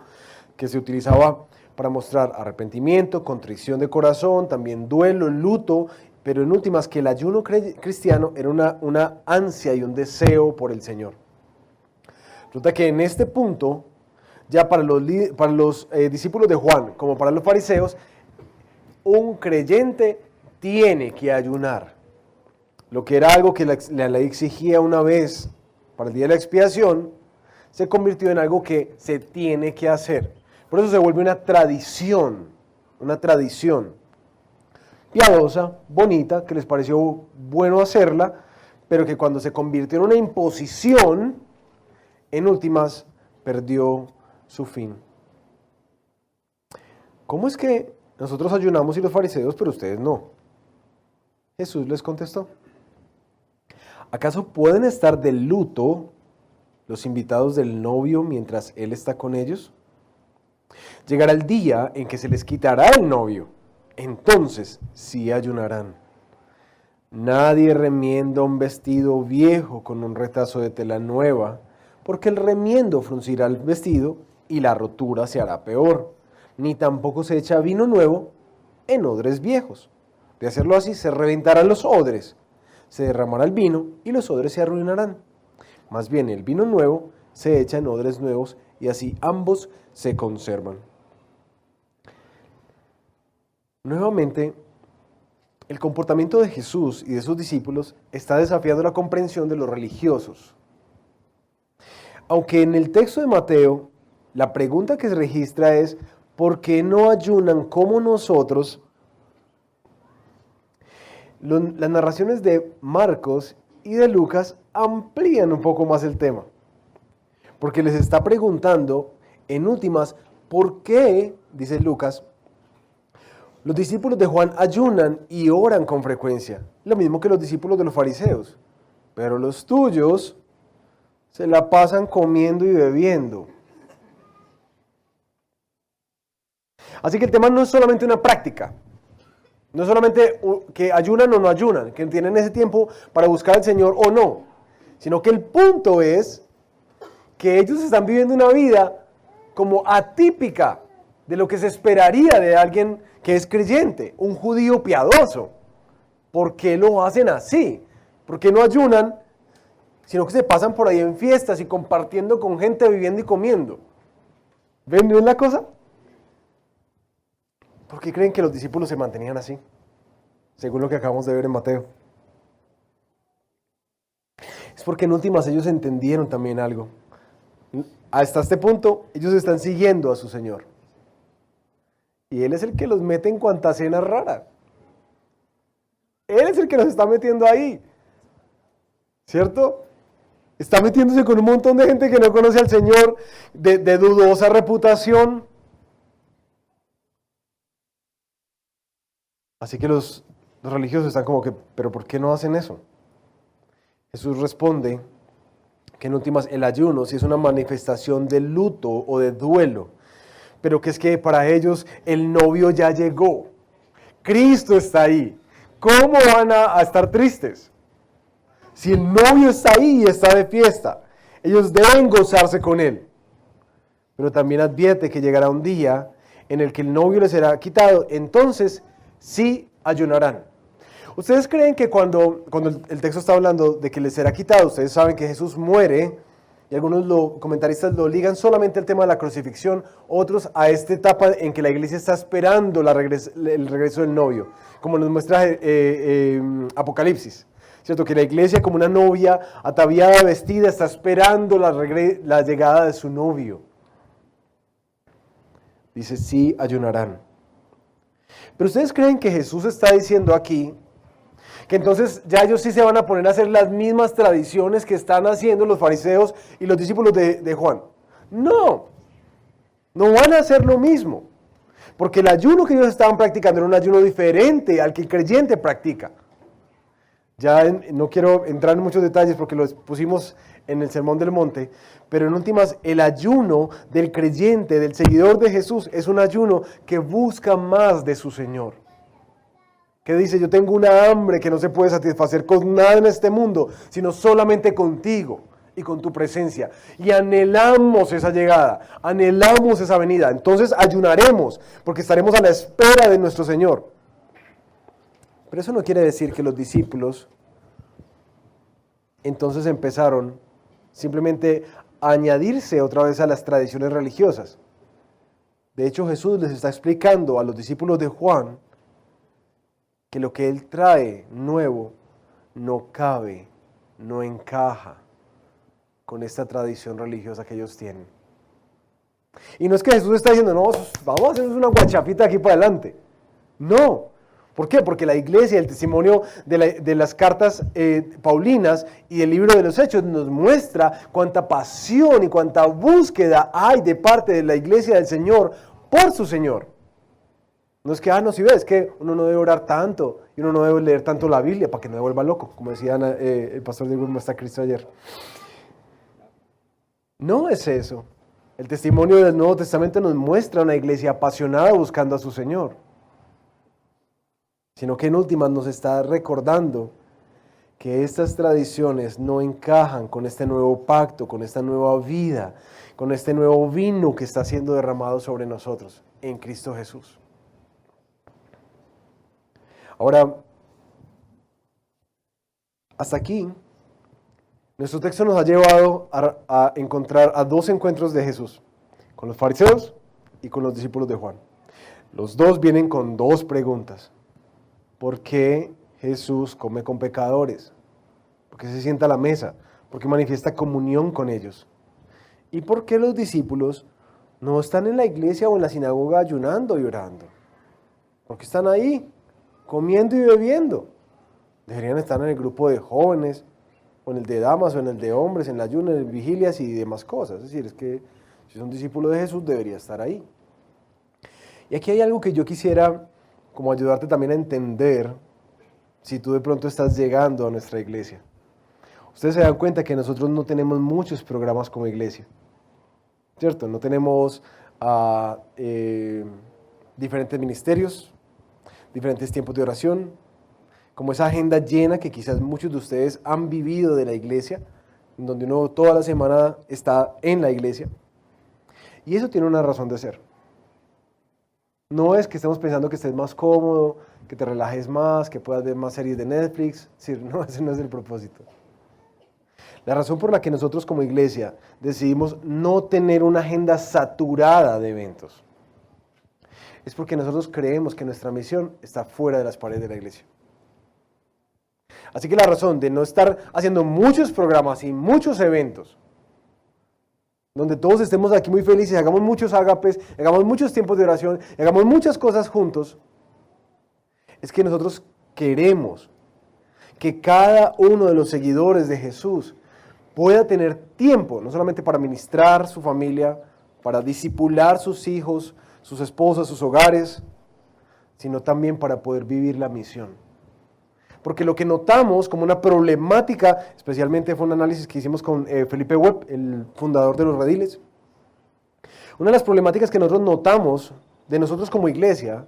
B: que se utilizaba para mostrar arrepentimiento, contrición de corazón, también duelo, luto, pero en últimas que el ayuno cristiano era una ansia y un deseo por el Señor. Resulta que en este punto, ya para los discípulos de Juan, como para los fariseos, un creyente tiene que ayunar. Lo que era algo que la ley exigía una vez para el día de la expiación, se convirtió en algo que se tiene que hacer. Por eso se vuelve una tradición piadosa, bonita, que les pareció bueno hacerla, pero que cuando se convirtió en una imposición, en últimas, perdió su fin. ¿Cómo es que nosotros ayunamos y los fariseos, pero ustedes no? Jesús les contestó, ¿acaso pueden estar de luto los invitados del novio mientras él está con ellos? Llegará el día en que se les quitará el novio, entonces sí ayunarán. Nadie remienda un vestido viejo con un retazo de tela nueva, porque el remiendo fruncirá el vestido y la rotura se hará peor. Ni tampoco se echa vino nuevo en odres viejos. De hacerlo así se reventarán los odres, se derramará el vino y los odres se arruinarán. Más bien el vino nuevo se echa en odres nuevos y así ambos se conservan. Nuevamente, el comportamiento de Jesús y de sus discípulos está desafiando la comprensión de los religiosos. Aunque en el texto de Mateo La pregunta que se registra es, ¿por qué no ayunan como nosotros? Las narraciones de Marcos y de Lucas amplían un poco más el tema, porque les está preguntando, en últimas, ¿por qué, dice Lucas, los discípulos de Juan ayunan y oran con frecuencia? Lo mismo que los discípulos de los fariseos, pero los tuyos se la pasan comiendo y bebiendo. Así que el tema no es solamente una práctica, no es solamente que ayunan o no ayunan, que tienen ese tiempo para buscar al Señor o no, sino que el punto es que ellos están viviendo una vida como atípica de lo que se esperaría de alguien que es creyente, un judío piadoso. ¿Por qué lo hacen así? ¿Por qué no ayunan, sino que se pasan por ahí en fiestas y compartiendo con gente, viviendo y comiendo? ¿Ven bien la cosa? ¿Por qué creen que los discípulos se mantenían así? Según lo que acabamos de ver en Mateo. Es porque en últimas ellos entendieron también algo. Hasta este punto, ellos están siguiendo a su Señor. Y Él es el que los mete en cuanta cena rara. Él es el que los está metiendo ahí. ¿Cierto? Está metiéndose con un montón de gente que no conoce al Señor, de dudosa reputación. Así que los religiosos están como que, ¿pero por qué no hacen eso? Jesús responde que en últimas el ayuno sí es una manifestación de luto o de duelo, pero que es que para ellos el novio ya llegó. Cristo está ahí. ¿Cómo van a estar tristes? Si el novio está ahí y está de fiesta, ellos deben gozarse con él. Pero también advierte que llegará un día en el que el novio les será quitado, entonces sí ayunarán. ¿Ustedes creen que cuando el texto está hablando de que les será quitado, ustedes saben que Jesús muere, y algunos comentaristas lo ligan solamente al tema de la crucifixión, otros a esta etapa en que la iglesia está esperando el regreso del novio, como nos muestra Apocalipsis, ¿cierto? Que la iglesia como una novia ataviada, vestida, está esperando la llegada de su novio. Dice, sí ayunarán. Pero ustedes creen que Jesús está diciendo aquí que entonces ya ellos sí se van a poner a hacer las mismas tradiciones que están haciendo los fariseos y los discípulos de Juan. No van a hacer lo mismo, porque el ayuno que ellos estaban practicando era un ayuno diferente al que el creyente practica. Ya no quiero entrar en muchos detalles porque los pusimos en el Sermón del Monte, pero en últimas el ayuno del creyente, del seguidor de Jesús, es un ayuno que busca más de su Señor. Que dice, yo tengo una hambre que no se puede satisfacer con nada en este mundo, sino solamente contigo y con tu presencia. Y anhelamos esa llegada, anhelamos esa venida. Entonces ayunaremos, porque estaremos a la espera de nuestro Señor. Pero eso no quiere decir que los discípulos entonces empezaron simplemente a añadirse otra vez a las tradiciones religiosas. De hecho, Jesús les está explicando a los discípulos de Juan que lo que Él trae nuevo no cabe, no encaja con esta tradición religiosa que ellos tienen. Y no es que Jesús está diciendo, no, vamos a hacernos una guachapita aquí para adelante. No. ¿Por qué? Porque la iglesia, el testimonio de las cartas paulinas y el libro de los Hechos nos muestra cuánta pasión y cuánta búsqueda hay de parte de la iglesia del Señor por su Señor. No es que, no, si ves, es que uno no debe orar tanto y uno no debe leer tanto la Biblia para que no se vuelva loco, como decía el pastor Diego Muestra Cristo ayer. No es eso. El testimonio del Nuevo Testamento nos muestra una iglesia apasionada buscando a su Señor, sino que en últimas nos está recordando que estas tradiciones no encajan con este nuevo pacto, con esta nueva vida, con este nuevo vino que está siendo derramado sobre nosotros en Cristo Jesús. Ahora, hasta aquí, nuestro texto nos ha llevado a encontrar a dos encuentros de Jesús, con los fariseos y con los discípulos de Juan. Los dos vienen con dos preguntas. ¿Por qué Jesús come con pecadores? ¿Por qué se sienta a la mesa? ¿Por qué manifiesta comunión con ellos? ¿Y por qué los discípulos no están en la iglesia o en la sinagoga ayunando y orando. Porque están ahí, comiendo y bebiendo. Deberían estar en el grupo de jóvenes, o en el de damas, o en el de hombres, en el ayuno, en las vigilias y demás cosas. Es decir, es que si son discípulos de Jesús, debería estar ahí. Y aquí hay algo que yo quisiera como ayudarte también a entender si tú de pronto estás llegando a nuestra iglesia. Ustedes se dan cuenta que nosotros no tenemos muchos programas como iglesia, ¿cierto? No tenemos diferentes ministerios, diferentes tiempos de oración, como esa agenda llena que quizás muchos de ustedes han vivido de la iglesia, en donde uno toda la semana está en la iglesia. Y eso tiene una razón de ser. No es que estemos pensando que estés más cómodo, que te relajes más, que puedas ver más series de Netflix. Sí, no, ese no es el propósito. La razón por la que nosotros como iglesia decidimos no tener una agenda saturada de eventos es porque nosotros creemos que nuestra misión está fuera de las paredes de la iglesia. Así que la razón de no estar haciendo muchos programas y muchos eventos, donde todos estemos aquí muy felices, hagamos muchos ágapes, hagamos muchos tiempos de oración, hagamos muchas cosas juntos, es que nosotros queremos que cada uno de los seguidores de Jesús pueda tener tiempo, no solamente para ministrar su familia, para discipular sus hijos, sus esposas, sus hogares, sino también para poder vivir la misión. Porque lo que notamos como una problemática, especialmente fue un análisis que hicimos con Felipe Webb, el fundador de los Rediles. Una de las problemáticas que nosotros notamos de nosotros como iglesia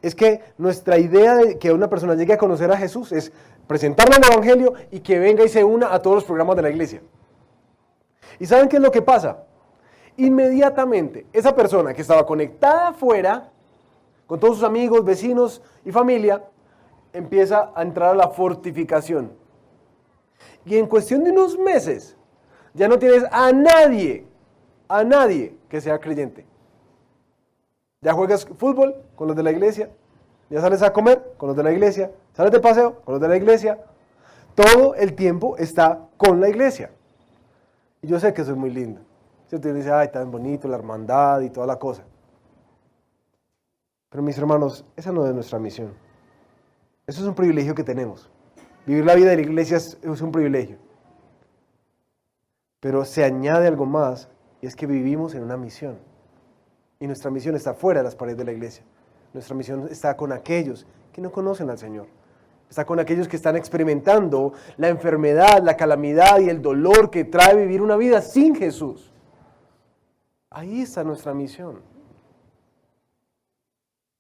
B: es que nuestra idea de que una persona llegue a conocer a Jesús es presentarle el evangelio y que venga y se una a todos los programas de la iglesia. ¿Y saben qué es lo que pasa? Inmediatamente, esa persona que estaba conectada afuera, con todos sus amigos, vecinos y familia, empieza a entrar a la fortificación. Y en cuestión de unos meses, ya no tienes a nadie que sea creyente. Ya juegas fútbol con los de la iglesia, ya sales a comer con los de la iglesia, sales de paseo con los de la iglesia. Todo el tiempo está con la iglesia. Y yo sé que eso es muy lindo. Si usted dice, ay, tan bonito, la hermandad y toda la cosa. Pero mis hermanos, esa no es nuestra misión. Eso es un privilegio que tenemos. Vivir la vida de la iglesia es un privilegio. Pero se añade algo más, y es que vivimos en una misión. Y nuestra misión está fuera de las paredes de la iglesia. Nuestra misión está con aquellos que no conocen al Señor. Está con aquellos que están experimentando la enfermedad, la calamidad y el dolor que trae vivir una vida sin Jesús. Ahí está nuestra misión.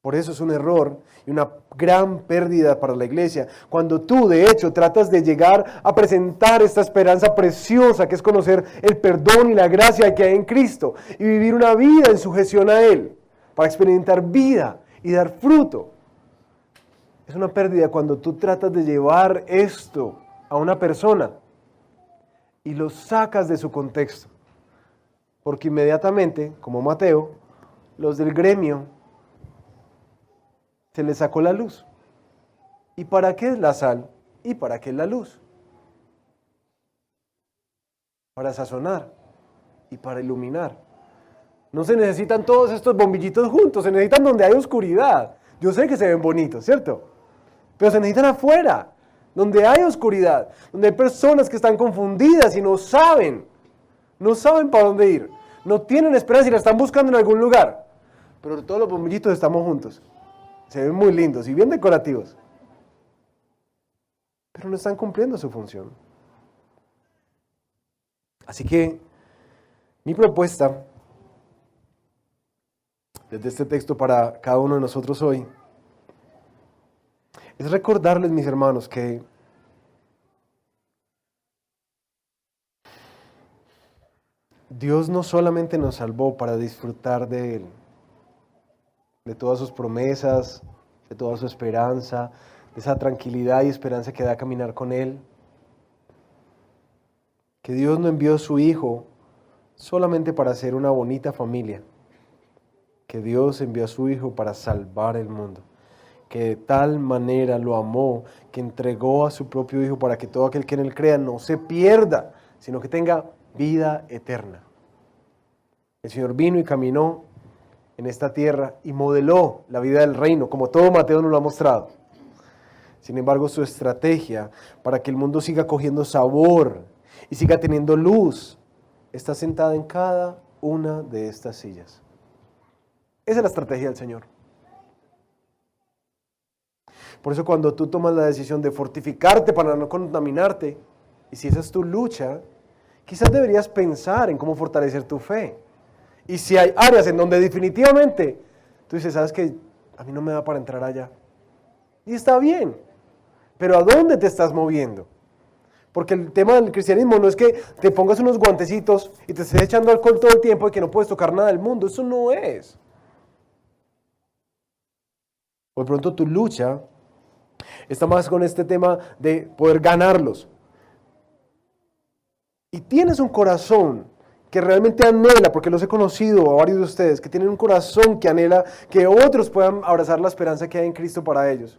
B: Por eso es un error y una gran pérdida para la iglesia. Cuando tú, de hecho, tratas de llegar a presentar esta esperanza preciosa que es conocer el perdón y la gracia que hay en Cristo y vivir una vida en sujeción a Él para experimentar vida y dar fruto. Es una pérdida cuando tú tratas de llevar esto a una persona y lo sacas de su contexto. Porque inmediatamente, como Mateo, los del gremio se les sacó la luz. ¿Y para qué es la sal? ¿Y para qué es la luz? Para sazonar y para iluminar. No se necesitan todos estos bombillitos juntos, se necesitan donde hay oscuridad. Yo sé que se ven bonitos, ¿cierto? Pero se necesitan afuera, donde hay oscuridad, donde hay personas que están confundidas y no saben para dónde ir. No tienen esperanza y la están buscando en algún lugar. Pero todos los bombillitos estamos juntos. Se ven muy lindos y bien decorativos. Pero no están cumpliendo su función. Así que mi propuesta desde este texto para cada uno de nosotros hoy es recordarles, mis hermanos, que Dios no solamente nos salvó para disfrutar de Él, de todas sus promesas, de toda su esperanza, de esa tranquilidad y esperanza que da caminar con Él. Que Dios no envió a su Hijo solamente para hacer una bonita familia. Que Dios envió a su Hijo para salvar el mundo. Que de tal manera lo amó, que entregó a su propio Hijo para que todo aquel que en Él crea no se pierda, sino que tenga vida eterna. El Señor vino y caminó en esta tierra y modeló la vida del reino, como todo Mateo nos lo ha mostrado. Sin embargo, su estrategia para que el mundo siga cogiendo sabor y siga teniendo luz está sentada en cada una de estas sillas. Esa es la estrategia del Señor. Por eso cuando tú tomas la decisión de fortificarte para no contaminarte, y si esa es tu lucha, quizás deberías pensar en cómo fortalecer tu fe. Y si hay áreas en donde definitivamente tú dices, sabes que a mí no me da para entrar allá. Y está bien, pero ¿a dónde te estás moviendo? Porque el tema del cristianismo no es que te pongas unos guantecitos y te estés echando alcohol todo el tiempo y que no puedes tocar nada del mundo. Eso no es. Por pronto tu lucha está más con este tema de poder ganarlos. Y tienes un corazón que realmente anhela, porque los he conocido a varios de ustedes, que tienen un corazón que anhela que otros puedan abrazar la esperanza que hay en Cristo para ellos.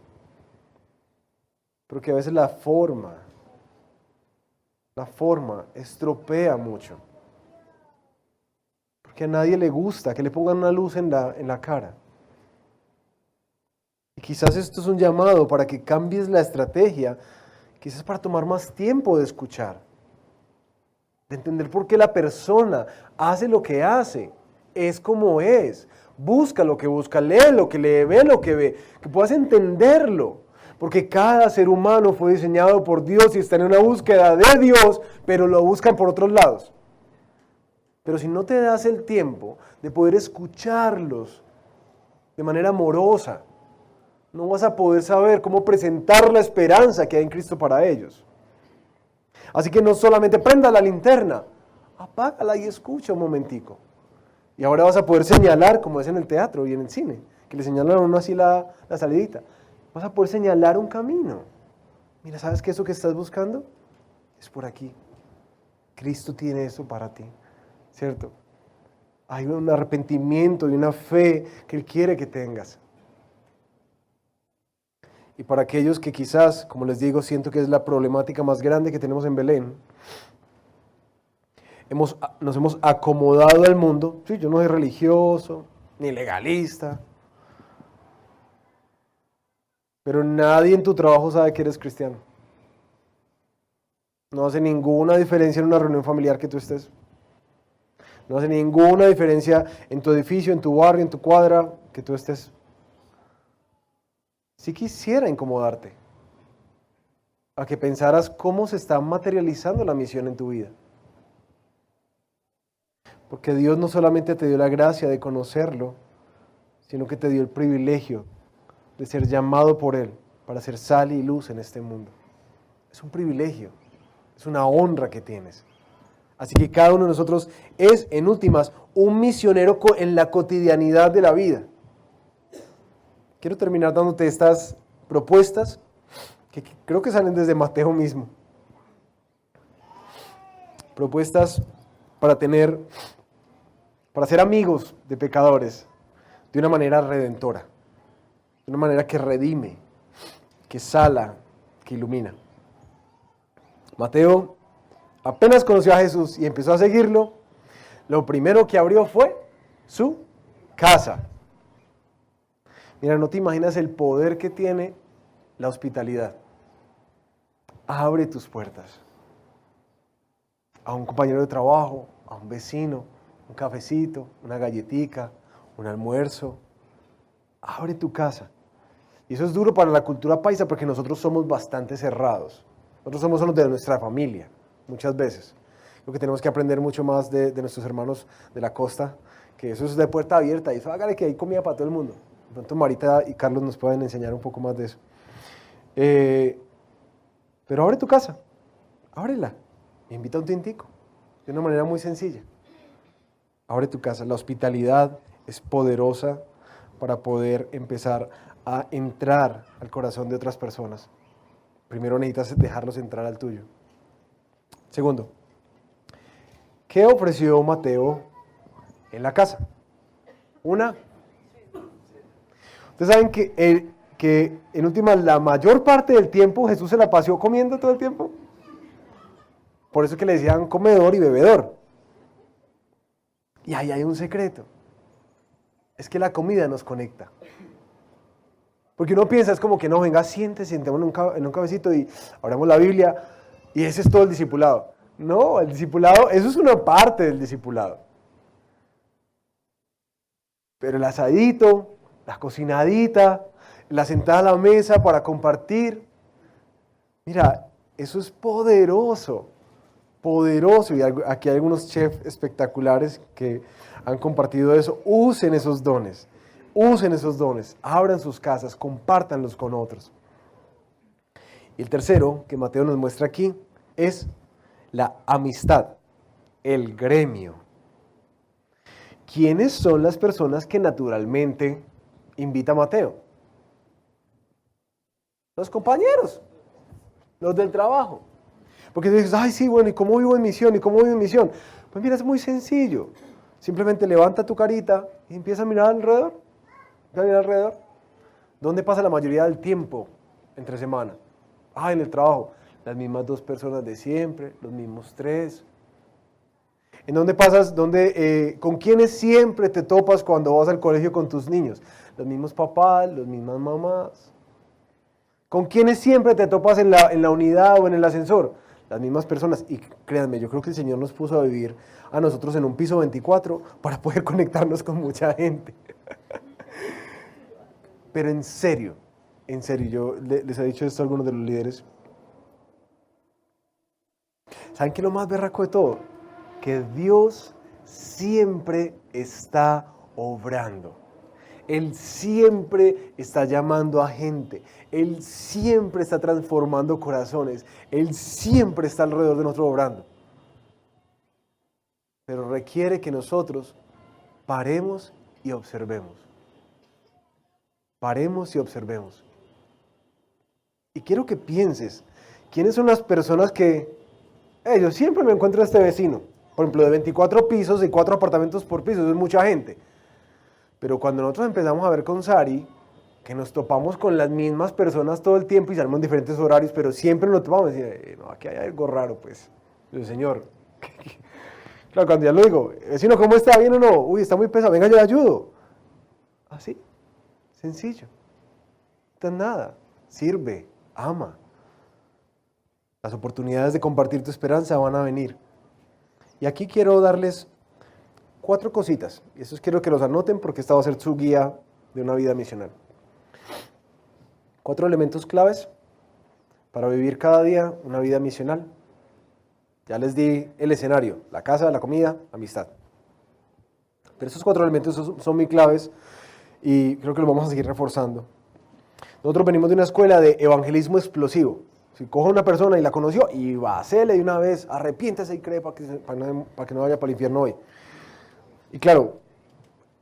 B: Pero que a veces la forma estropea mucho. Porque a nadie le gusta que le pongan una luz en la cara. Y quizás esto es un llamado para que cambies la estrategia, quizás para tomar más tiempo de escuchar, de entender por qué la persona hace lo que hace, es como es, busca lo que busca, lee lo que lee, ve lo que ve, que puedas entenderlo, porque cada ser humano fue diseñado por Dios y está en una búsqueda de Dios, pero lo buscan por otros lados. Pero si no te das el tiempo de poder escucharlos de manera amorosa, no vas a poder saber cómo presentar la esperanza que hay en Cristo para ellos. Así que no solamente prenda la linterna, apágala y escucha un momentico. Y ahora vas a poder señalar, como es en el teatro y en el cine, que le señalan a uno así la salidita. Vas a poder señalar un camino. Mira, ¿sabes qué? Eso que estás buscando es por aquí. Cristo tiene eso para ti, ¿cierto? Hay un arrepentimiento y una fe que Él quiere que tengas. Y para aquellos que quizás, como les digo, siento que es la problemática más grande que tenemos en Belén, nos hemos acomodado al mundo. Sí, yo no soy religioso, ni legalista, pero nadie en tu trabajo sabe que eres cristiano. No hace ninguna diferencia en una reunión familiar que tú estés. No hace ninguna diferencia en tu edificio, en tu barrio, en tu cuadra, que tú estés. Si quisiera incomodarte, a que pensaras cómo se está materializando la misión en tu vida. Porque Dios no solamente te dio la gracia de conocerlo, sino que te dio el privilegio de ser llamado por Él para ser sal y luz en este mundo. Es un privilegio, es una honra que tienes. Así que cada uno de nosotros es, en últimas, un misionero en la cotidianidad de la vida. Quiero terminar dándote estas propuestas que creo que salen desde Mateo mismo. Propuestas para ser amigos de pecadores de una manera redentora, de una manera que redime, que sala, que ilumina. Mateo apenas conoció a Jesús y empezó a seguirlo. Lo primero que abrió fue su casa. Mira, no te imaginas el poder que tiene la hospitalidad. Abre tus puertas a un compañero de trabajo, a un vecino, un cafecito, una galletica, un almuerzo. Abre tu casa. Y eso es duro para la cultura paisa porque nosotros somos bastante cerrados. Nosotros somos solo de nuestra familia, muchas veces. Lo que tenemos que aprender mucho más de nuestros hermanos de la costa, que eso es de puerta abierta y eso hágale que hay comida para todo el mundo. De pronto Marita y Carlos nos pueden enseñar un poco más de eso. Pero abre tu casa, ábrela, invita a un tintico, de una manera muy sencilla. Abre tu casa, la hospitalidad es poderosa para poder empezar a entrar al corazón de otras personas. Primero necesitas dejarlos entrar al tuyo. Segundo, ¿qué ofreció Mateo en la casa? Ustedes saben que en última la mayor parte del tiempo Jesús se la pasó comiendo todo el tiempo. Por eso es que le decían comedor y bebedor. Y ahí hay un secreto. Es que la comida nos conecta. Porque uno piensa, es como que no, venga, siéntese, sentémonos en un cabecito y abramos la Biblia y ese es todo el discipulado. No, el discipulado, eso es una parte del discipulado. Pero el asadito, la cocinadita, la sentada a la mesa para compartir, mira, eso es poderoso, poderoso. Y aquí hay algunos chefs espectaculares que han compartido eso. Usen esos dones, abran sus casas, compártanlos con otros. Y el tercero que Mateo nos muestra aquí es la amistad, el gremio. ¿Quiénes son las personas que naturalmente invita Mateo? Los compañeros, los del trabajo. Porque dices, ay, sí, bueno, ¿y cómo vivo en misión? ¿Y cómo vivo en misión? Pues mira, es muy sencillo. Simplemente levanta tu carita y empieza a mirar alrededor. ¿Dónde pasa la mayoría del tiempo entre semana? Ah, en el trabajo. Las mismas 2 personas de siempre, los mismos 3. ¿En dónde pasas? ¿Con quiénes siempre te topas cuando vas al colegio con tus niños? Los mismos papás, las mismas mamás. ¿Con quiénes siempre te topas en la unidad o en el ascensor? Las mismas personas. Y créanme, yo creo que el Señor nos puso a vivir a nosotros en un piso 24 para poder conectarnos con mucha gente. Pero en serio, yo les he dicho esto a algunos de los líderes. ¿Saben qué es lo más berraco de todo? Que Dios siempre está obrando. Él siempre está llamando a gente. Él siempre está transformando corazones. Él siempre está alrededor de nosotros obrando. Pero requiere que nosotros paremos y observemos. Paremos y observemos. Y quiero que pienses, ¿quiénes son las personas que... yo siempre me encuentro a este vecino? Por ejemplo, de 24 pisos y 4 apartamentos por piso, eso es mucha gente. Pero cuando nosotros empezamos a ver con Sari, que nos topamos con las mismas personas todo el tiempo y salimos en diferentes horarios, pero siempre nos topamos y decimos, no, aquí hay algo raro, pues. Yo, Señor, claro, cuando ya lo digo, vecino, ¿cómo está? ¿Bien o no? Uy, está muy pesado, venga, yo le ayudo. Así, sencillo. No es nada, sirve, ama. Las oportunidades de compartir tu esperanza van a venir. Y aquí quiero darles 4 cositas. Y estos quiero que los anoten porque esta va a ser su guía de una vida misional. 4 elementos claves para vivir cada día una vida misional. Ya les di el escenario, la casa, la comida, amistad. Pero esos 4 elementos son muy claves y creo que los vamos a seguir reforzando. Nosotros venimos de una escuela de evangelismo explosivo. Si coge a una persona y la conoció, y va a hacerle de una vez, arrepiéntese y cree para que no vaya para el infierno hoy. Y claro,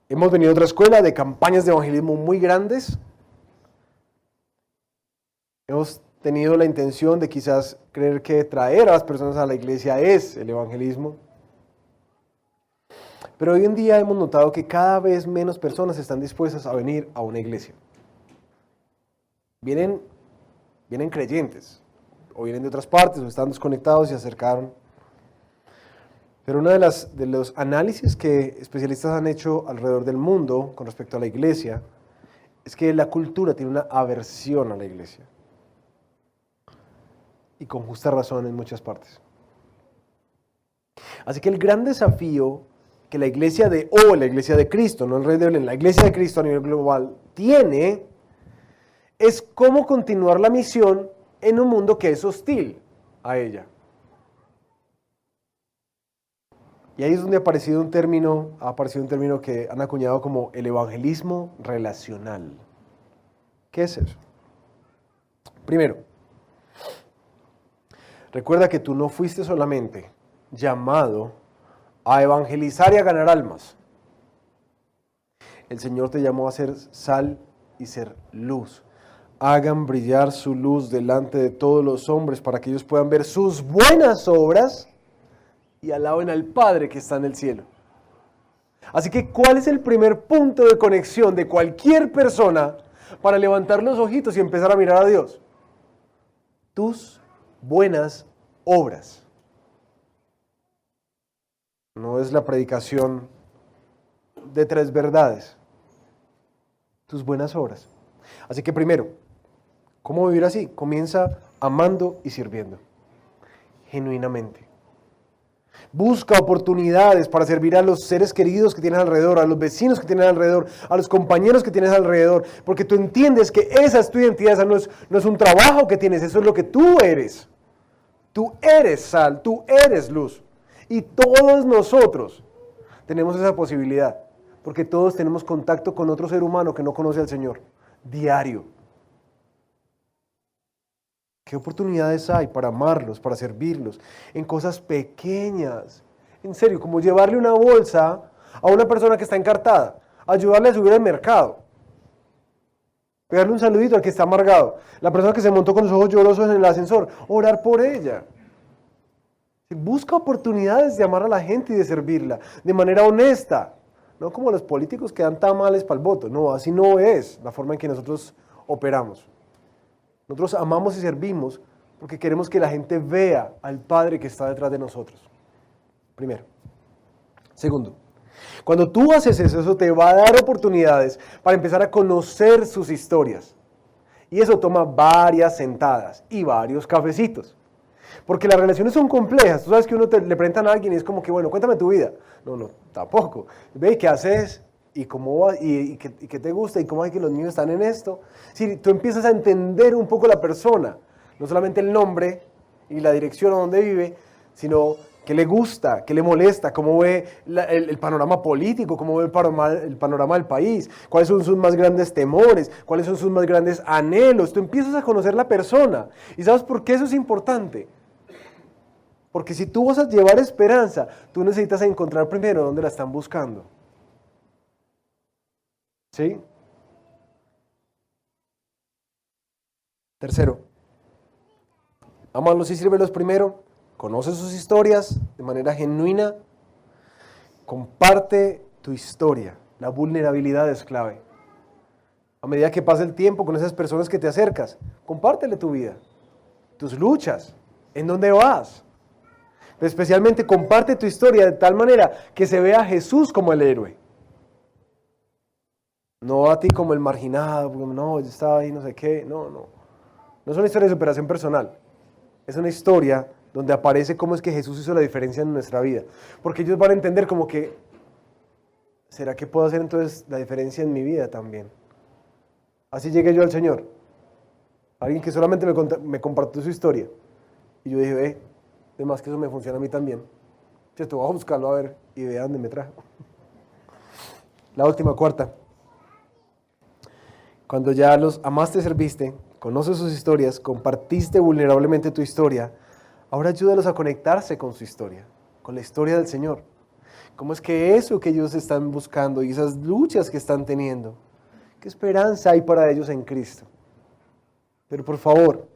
B: hemos venido a otra escuela de campañas de evangelismo muy grandes. Hemos tenido la intención de quizás creer que traer a las personas a la iglesia es el evangelismo. Pero hoy en día hemos notado que cada vez menos personas están dispuestas a venir a una iglesia. Vienen creyentes, o vienen de otras partes, o están desconectados y se acercaron. Pero uno de los análisis que especialistas han hecho alrededor del mundo con respecto a la iglesia es que la cultura tiene una aversión a la iglesia. Y con justa razón en muchas partes. Así que el gran desafío que la iglesia la iglesia de Cristo, no el Rey de Belén, la iglesia de Cristo a nivel global tiene es cómo continuar la misión en un mundo que es hostil a ella. Y ahí es donde ha aparecido un término que han acuñado como el evangelismo relacional. ¿Qué es eso? Primero, recuerda que tú no fuiste solamente llamado a evangelizar y a ganar almas. El Señor te llamó a ser sal y ser luz. Hagan brillar su luz delante de todos los hombres para que ellos puedan ver sus buenas obras y alaben al Padre que está en el cielo. Así que, ¿cuál es el primer punto de conexión de cualquier persona para levantar los ojitos y empezar a mirar a Dios? Tus buenas obras. No es la predicación de 3 verdades: tus buenas obras. Así que primero, ¿cómo vivir así? Comienza amando y sirviendo, genuinamente. Busca oportunidades para servir a los seres queridos que tienes alrededor, a los vecinos que tienes alrededor, a los compañeros que tienes alrededor, porque tú entiendes que esa es tu identidad, esa no es un trabajo que tienes, eso es lo que tú eres. Tú eres sal, tú eres luz. Y todos nosotros tenemos esa posibilidad, porque todos tenemos contacto con otro ser humano que no conoce al Señor, diario. ¿Qué oportunidades hay para amarlos, para servirlos en cosas pequeñas? En serio, como llevarle una bolsa a una persona que está encartada, ayudarle a subir al mercado, pegarle un saludito al que está amargado, la persona que se montó con los ojos llorosos en el ascensor, orar por ella. Busca oportunidades de amar a la gente y de servirla de manera honesta, no como los políticos que dan tamales para el voto. No, así no es la forma en que nosotros operamos. Nosotros amamos y servimos porque queremos que la gente vea al Padre que está detrás de nosotros. Primero. Segundo, cuando tú haces eso, eso te va a dar oportunidades para empezar a conocer sus historias. Y eso toma varias sentadas y varios cafecitos. Porque las relaciones son complejas. Tú sabes que uno le preguntan a alguien y es como que, bueno, cuéntame tu vida. No, tampoco. Ve, ¿qué haces? ¿Y cómo va? ¿Y qué te gusta? ¿Y cómo es que los niños están en esto? Si tú empiezas a entender un poco la persona, no solamente el nombre y la dirección a donde vive, sino qué le gusta, qué le molesta, cómo ve el panorama político, cómo ve el panorama del país, cuáles son sus más grandes temores, cuáles son sus más grandes anhelos. Tú empiezas a conocer la persona. ¿Y sabes por qué eso es importante? Porque si tú vas a llevar esperanza, tú necesitas encontrar primero dónde la están buscando. ¿Sí? Tercero, ámalos y sírvelos primero, conoce sus historias de manera genuina, comparte tu historia, la vulnerabilidad es clave. A medida que pasa el tiempo con esas personas que te acercas, compártele tu vida, tus luchas, en dónde vas. Pero especialmente comparte tu historia de tal manera que se vea a Jesús como el héroe. No a ti como el marginado, porque no, yo estaba ahí, no sé qué, no. No es una historia de superación personal, es una historia donde aparece cómo es que Jesús hizo la diferencia en nuestra vida. Porque ellos van a entender como que, ¿será que puedo hacer entonces la diferencia en mi vida también? Así llegué yo al Señor. Alguien que solamente me compartió su historia. Y yo dije, de más que eso me funciona a mí también. Entonces voy a buscarlo a ver y vean dónde me trajo. La última, cuarta. Cuando ya los amaste, serviste, conoces sus historias, compartiste vulnerablemente tu historia, ahora ayúdalos a conectarse con su historia, con la historia del Señor. ¿Cómo es que eso que ellos están buscando y esas luchas que están teniendo, qué esperanza hay para ellos en Cristo? Pero por favor,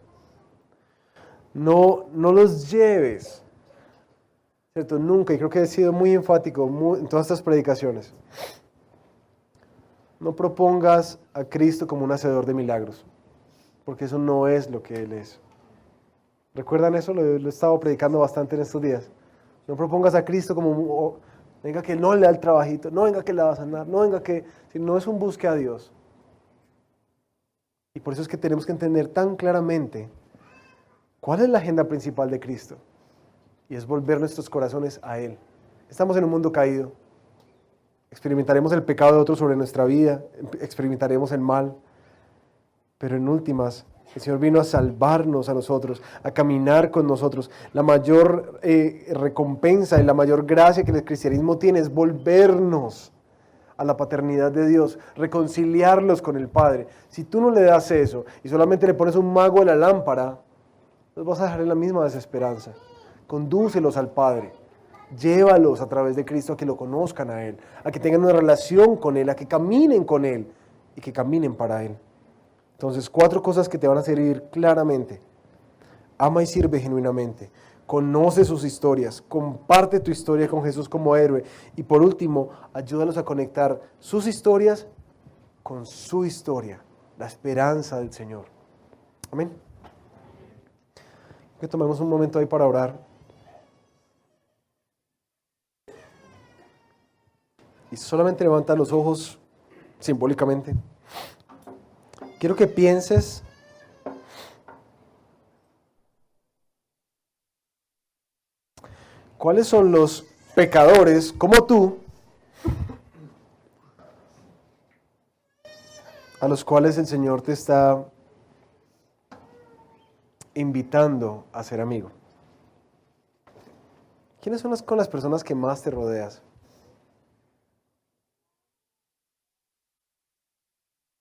B: no los lleves, ¿cierto? Nunca, y creo que he sido muy enfático en todas estas predicaciones. No propongas a Cristo como un hacedor de milagros, porque eso no es lo que Él es. ¿Recuerdan eso? Lo he estado predicando bastante en estos días. No propongas a Cristo como, venga que no le da el trabajito, no venga que le va a sanar, no venga que, si no es un busque a Dios. Y por eso es que tenemos que entender tan claramente cuál es la agenda principal de Cristo. Y es volver nuestros corazones a Él. Estamos en un mundo caído. Experimentaremos el pecado de otros sobre nuestra vida, experimentaremos el mal, pero en últimas, el Señor vino a salvarnos a nosotros, a caminar con nosotros. La mayor recompensa y la mayor gracia que el cristianismo tiene es volvernos a la paternidad de Dios, reconciliarlos con el Padre. Si tú no le das eso y solamente le pones un mago en la lámpara, los vas a dejar en la misma desesperanza. Condúcelos al Padre. Llévalos a través de Cristo a que lo conozcan a Él, a que tengan una relación con Él, a que caminen con Él y que caminen para Él. Entonces, 4 cosas que te van a servir claramente. Ama y sirve genuinamente. Conoce sus historias. Comparte tu historia con Jesús como héroe. Y por último, ayúdalos a conectar sus historias con su historia, la esperanza del Señor. Amén. Que tomemos un momento ahí para orar. y solamente levanta los ojos simbólicamente, quiero que pienses cuáles son los pecadores como tú a los cuales el Señor te está invitando a ser amigo. ¿Quiénes son con las personas que más te rodeas?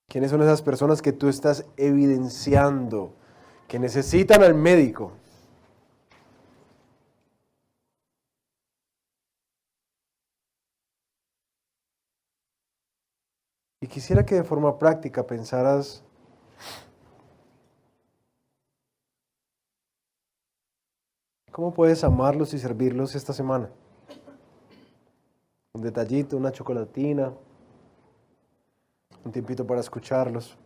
B: ¿Quiénes son esas personas que tú estás evidenciando que necesitan al médico? Y quisiera que de forma práctica pensaras cómo puedes amarlos y servirlos esta semana. Un detallito, una chocolatina, un tiempito para escucharlos,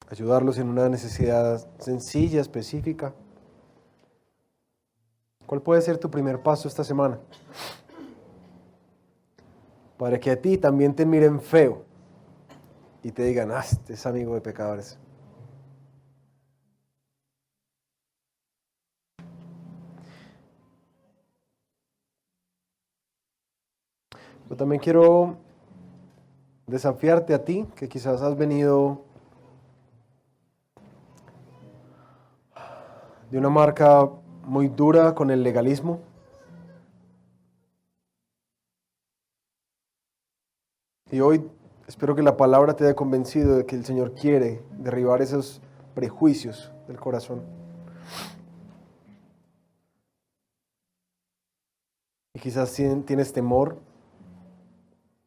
B: ayudarlos en una necesidad sencilla, específica. ¿Cuál puede ser tu primer paso esta semana? Para que a ti también te miren feo y te digan, este es amigo de pecadores. Yo también quiero desafiarte a ti, que quizás has venido de una marca muy dura con el legalismo. Y hoy espero que la palabra te haya convencido de que el Señor quiere derribar esos prejuicios del corazón. Y quizás tienes temor.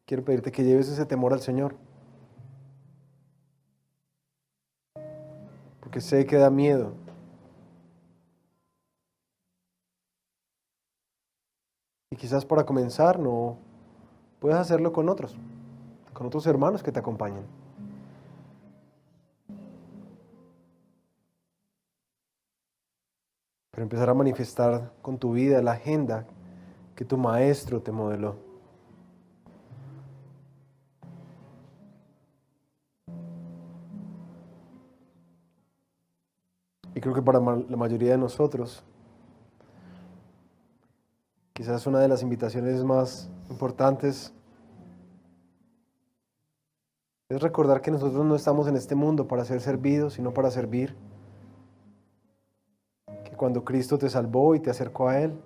B: Quiero pedirte que lleves ese temor al Señor. Porque sé que da miedo. Y quizás para comenzar no puedes hacerlo con otros hermanos que te acompañen. Pero empezar a manifestar con tu vida la agenda que tu maestro te modeló. Y creo que para la mayoría de nosotros, quizás una de las invitaciones más importantes es recordar que nosotros no estamos en este mundo para ser servidos, sino para servir. Que cuando Cristo te salvó y te acercó a Él,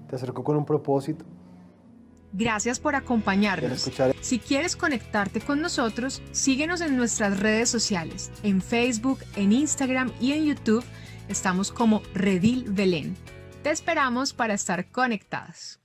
B: te acercó con un propósito.
C: Gracias por acompañarnos. Si quieres conectarte con nosotros, síguenos en nuestras redes sociales. En Facebook, en Instagram y en YouTube estamos como Redil Belén. Te esperamos para estar conectados.